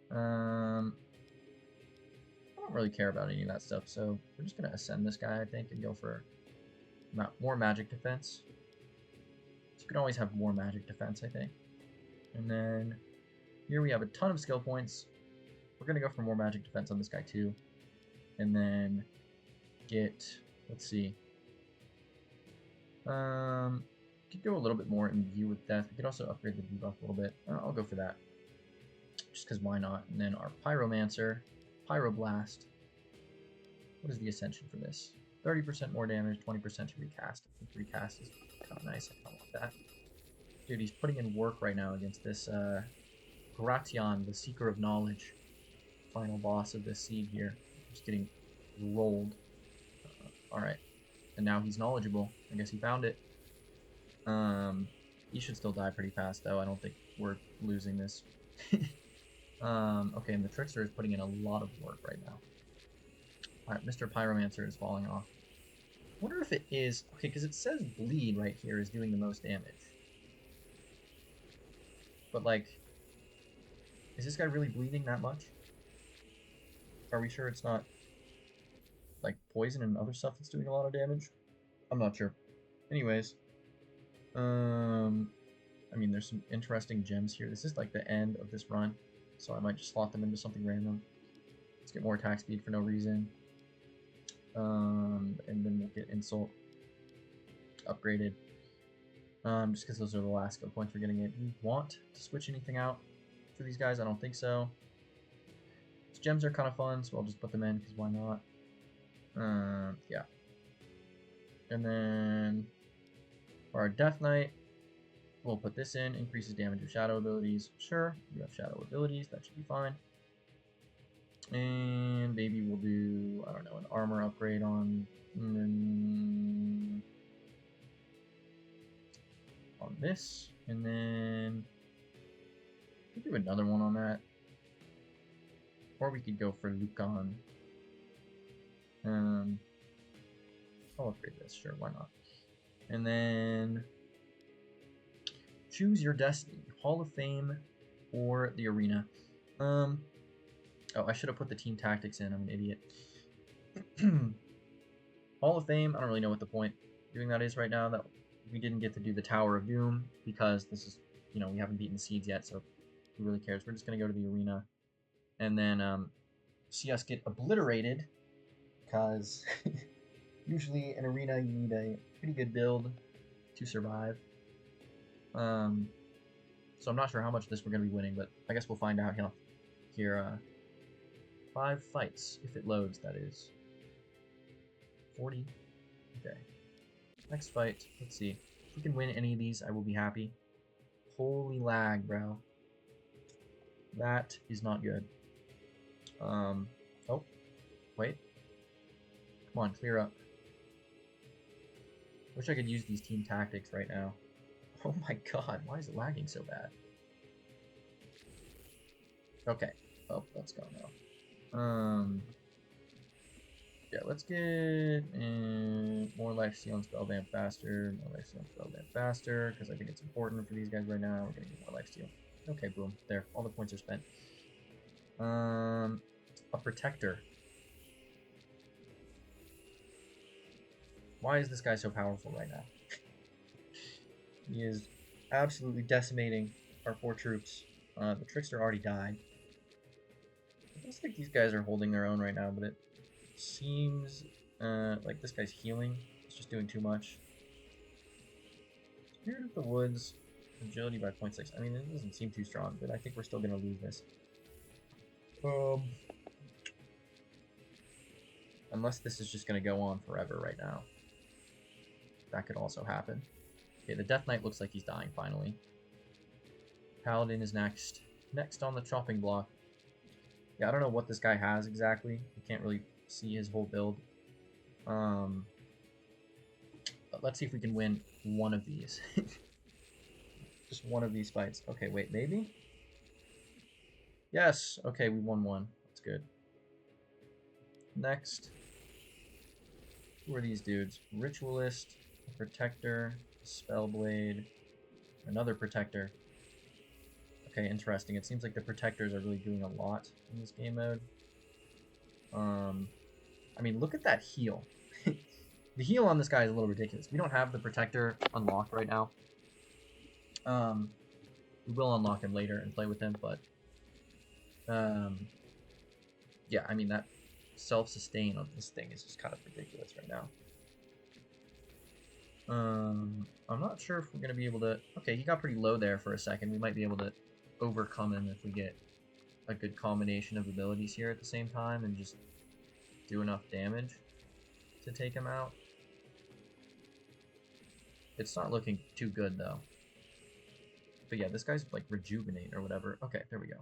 I don't really care about any of that stuff, so we're just gonna ascend this guy, I think, and go for more magic defense. So you can always have more magic defense, I think. And then here we have a ton of skill points. We're gonna go for more magic defense on this guy too. And then get, let's see. Could go a little bit more in view with death. We could also upgrade the debuff a little bit. I'll go for that. Just because why not? And then our Pyromancer, Pyroblast. What is the ascension for this? 30% more damage, 20% to recast. I think recast is kind of nice. I don't want that. Dude, he's putting in work right now against this Gratian, the Seeker of Knowledge, final boss of this seed here. Just getting rolled. Alright. And now he's knowledgeable. I guess he found it. He should still die pretty fast, though. I don't think we're losing this. Okay, and the Trickster is putting in a lot of work right now. Alright, Mr. Pyromancer is falling off. I wonder if it is... Okay, because it says bleed right here is doing the most damage. But, like... Is this guy really bleeding that much? Are we sure it's not... like, poison and other stuff that's doing a lot of damage? I'm not sure. Anyways. I mean, there's some interesting gems here. This is, like, the end of this run. So I might just slot them into something random. Let's get more attack speed for no reason. And then we'll get Insult upgraded. Just because those are the last skill points we're getting it. Do we want to switch anything out for these guys? I don't think so. These gems are kind of fun, so I'll just put them in, because why not? Yeah. And then for our Death Knight, we'll put this in. Increases damage with shadow abilities. Sure, you have shadow abilities. That should be fine. And maybe we'll do, I don't know, an armor upgrade on this. And then we'll do another one on that. Or we could go for Lucan. I'll upgrade this, sure, why not? And then choose your destiny, Hall of Fame or the arena. Oh, I should have put the team tactics in. I'm an idiot. Hall of Fame, I don't really know what the point doing that is right now. That we didn't get to do the Tower of Doom because this is, you know, we haven't beaten seeds yet, so who really cares? We're just gonna go to the arena and then see us get obliterated because usually in arena you need a pretty good build to survive. So I'm not sure how much of this we're gonna be winning, but I guess we'll find out here. 5 fights, if it loads, that is. 40. Okay. Next fight. Let's see. If we can win any of these, I will be happy. Holy lag, bro. That is not good. Oh. Wait. Come on, clear up. Wish I could use these team tactics right now. Oh my god, why is it lagging so bad? Okay. Oh, let's go now. Yeah, let's get more life steal and spell damp faster. More life steal and spell damp faster, because I think it's important for these guys right now. We're gonna get more life steal. Okay, boom. There. All the points are spent. A protector. Why is this guy so powerful right now? He is absolutely decimating our 4 troops. The Trickster already died. I just think these guys are holding their own right now, but it seems like this guy's healing. It's just doing too much. Spirit of the Woods, agility by 0.6. I mean, it doesn't seem too strong, but I think we're still going to lose this. Unless this is just going to go on forever right now. That could also happen. Okay, the Death Knight looks like he's dying finally. Paladin is next. Next on the chopping block. Yeah, I don't know what this guy has exactly. You can't really see his whole build. But let's see if we can win one of these. Just one of these fights. Okay, wait, maybe? Yes! Okay, we won one. That's good. Next. Who are these dudes? Ritualist, Protector, Spellblade, another Protector. Okay, interesting. It seems like the Protectors are really doing a lot in this game mode. I mean, look at that heal. The heal on this guy is a little ridiculous. We don't have the Protector unlocked right now. We will unlock him later and play with him, but... yeah, I mean, that self-sustain of this thing is just kind of ridiculous right now. I'm not sure if we're going to be able to... Okay, he got pretty low there for a second. We might be able to overcome him if we get a good combination of abilities here at the same time and just do enough damage. to take him out. It's not looking too good, though. But yeah, this guy's like rejuvenate or whatever. Okay, there we go.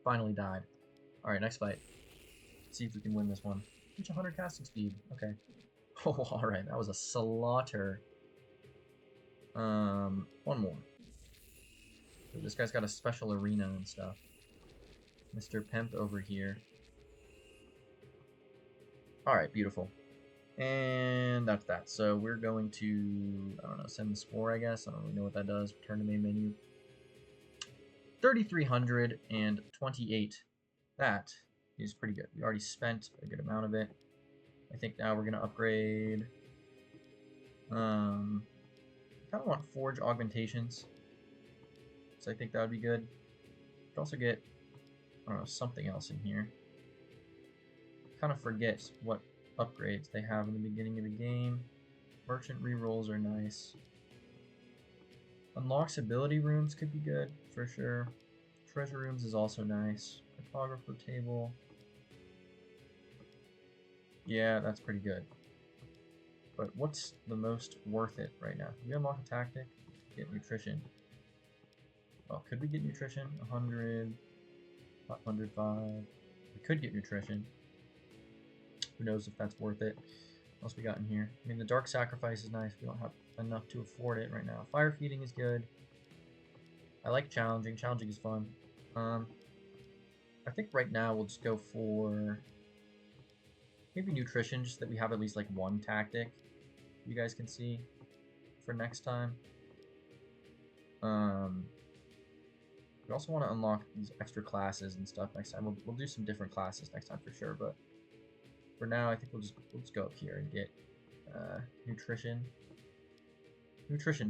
Finally died. Alright, next fight. Let's see if we can win this one. Reach 100 casting speed. Okay. Oh, alright, that was a slaughter. One more. So this guy's got a special arena and stuff. Mr. Pimp over here. Alright, beautiful. And that's that. So we're going to, I don't know, send the score, I guess. I don't really know what that does. Return to main menu. 3,328. That is pretty good. We already spent a good amount of it. I think now we're going to upgrade. I kind of want Forge Augmentations. So I think that would be good. Could also get, I don't know, something else in here. Kind of forget what upgrades they have in the beginning of the game. Merchant rerolls are nice. Unlocks ability rooms could be good for sure. Treasure rooms is also nice. Cartographer table. Yeah, that's pretty good. But what's the most worth it right now? Can we unlock a tactic? Get nutrition. Well, could we get nutrition? 100, 105. We could get nutrition. Who knows if that's worth it. What else we got in here? I mean, the Dark Sacrifice is nice. We don't have enough to afford it right now. Fire Feeding is good. I like Challenging. Challenging is fun. I think right now we'll just go for maybe Nutrition, just that we have at least like one tactic you guys can see for next time. We also want to unlock these extra classes and stuff next time. We'll do some different classes next time for sure, but for now I think we'll just go up here and get nutrition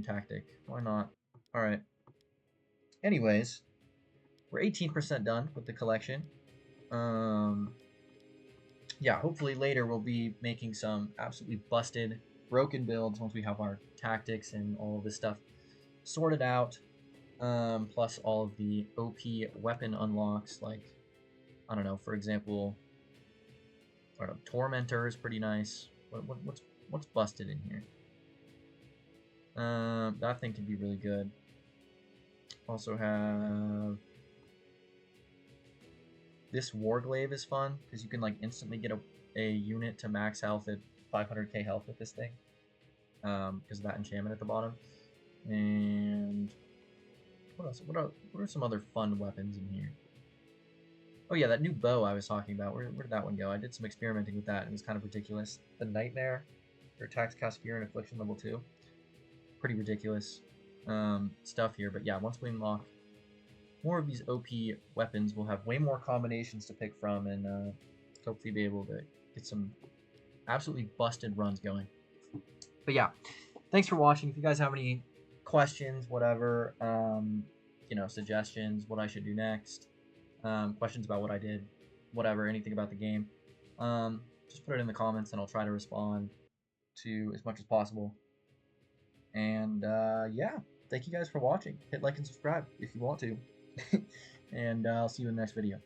tactic. Why not? All right. Anyways, we're 18% done with the collection. Yeah, hopefully later we'll be making some absolutely busted, broken builds once we have our tactics and all of this stuff sorted out. Plus all of the OP weapon unlocks, like, I don't know, for example, I don't know, Tormentor is pretty nice. What's busted in here? That thing could be really good. Also have this Warglaive is fun because you can like instantly get a unit to max health at 500k health with this thing, because of that enchantment at the bottom. And what else? What are some other fun weapons in here? Oh yeah, that new bow I was talking about. Where did that one go? I did some experimenting with that and it was kind of ridiculous. The Nightmare, or attacks cast fear and affliction level 2. Pretty ridiculous stuff here. But yeah, once we unlock more of these OP weapons, we'll have way more combinations to pick from, and hopefully be able to get some absolutely busted runs going. But yeah, thanks for watching. If you guys have any questions, whatever, you know, suggestions, what I should do next, questions about what I did, whatever, anything about the game, just put it in the comments and I'll try to respond to as much as possible. And yeah, thank you guys for watching. Hit like and subscribe if you want to. And I'll see you in the next video.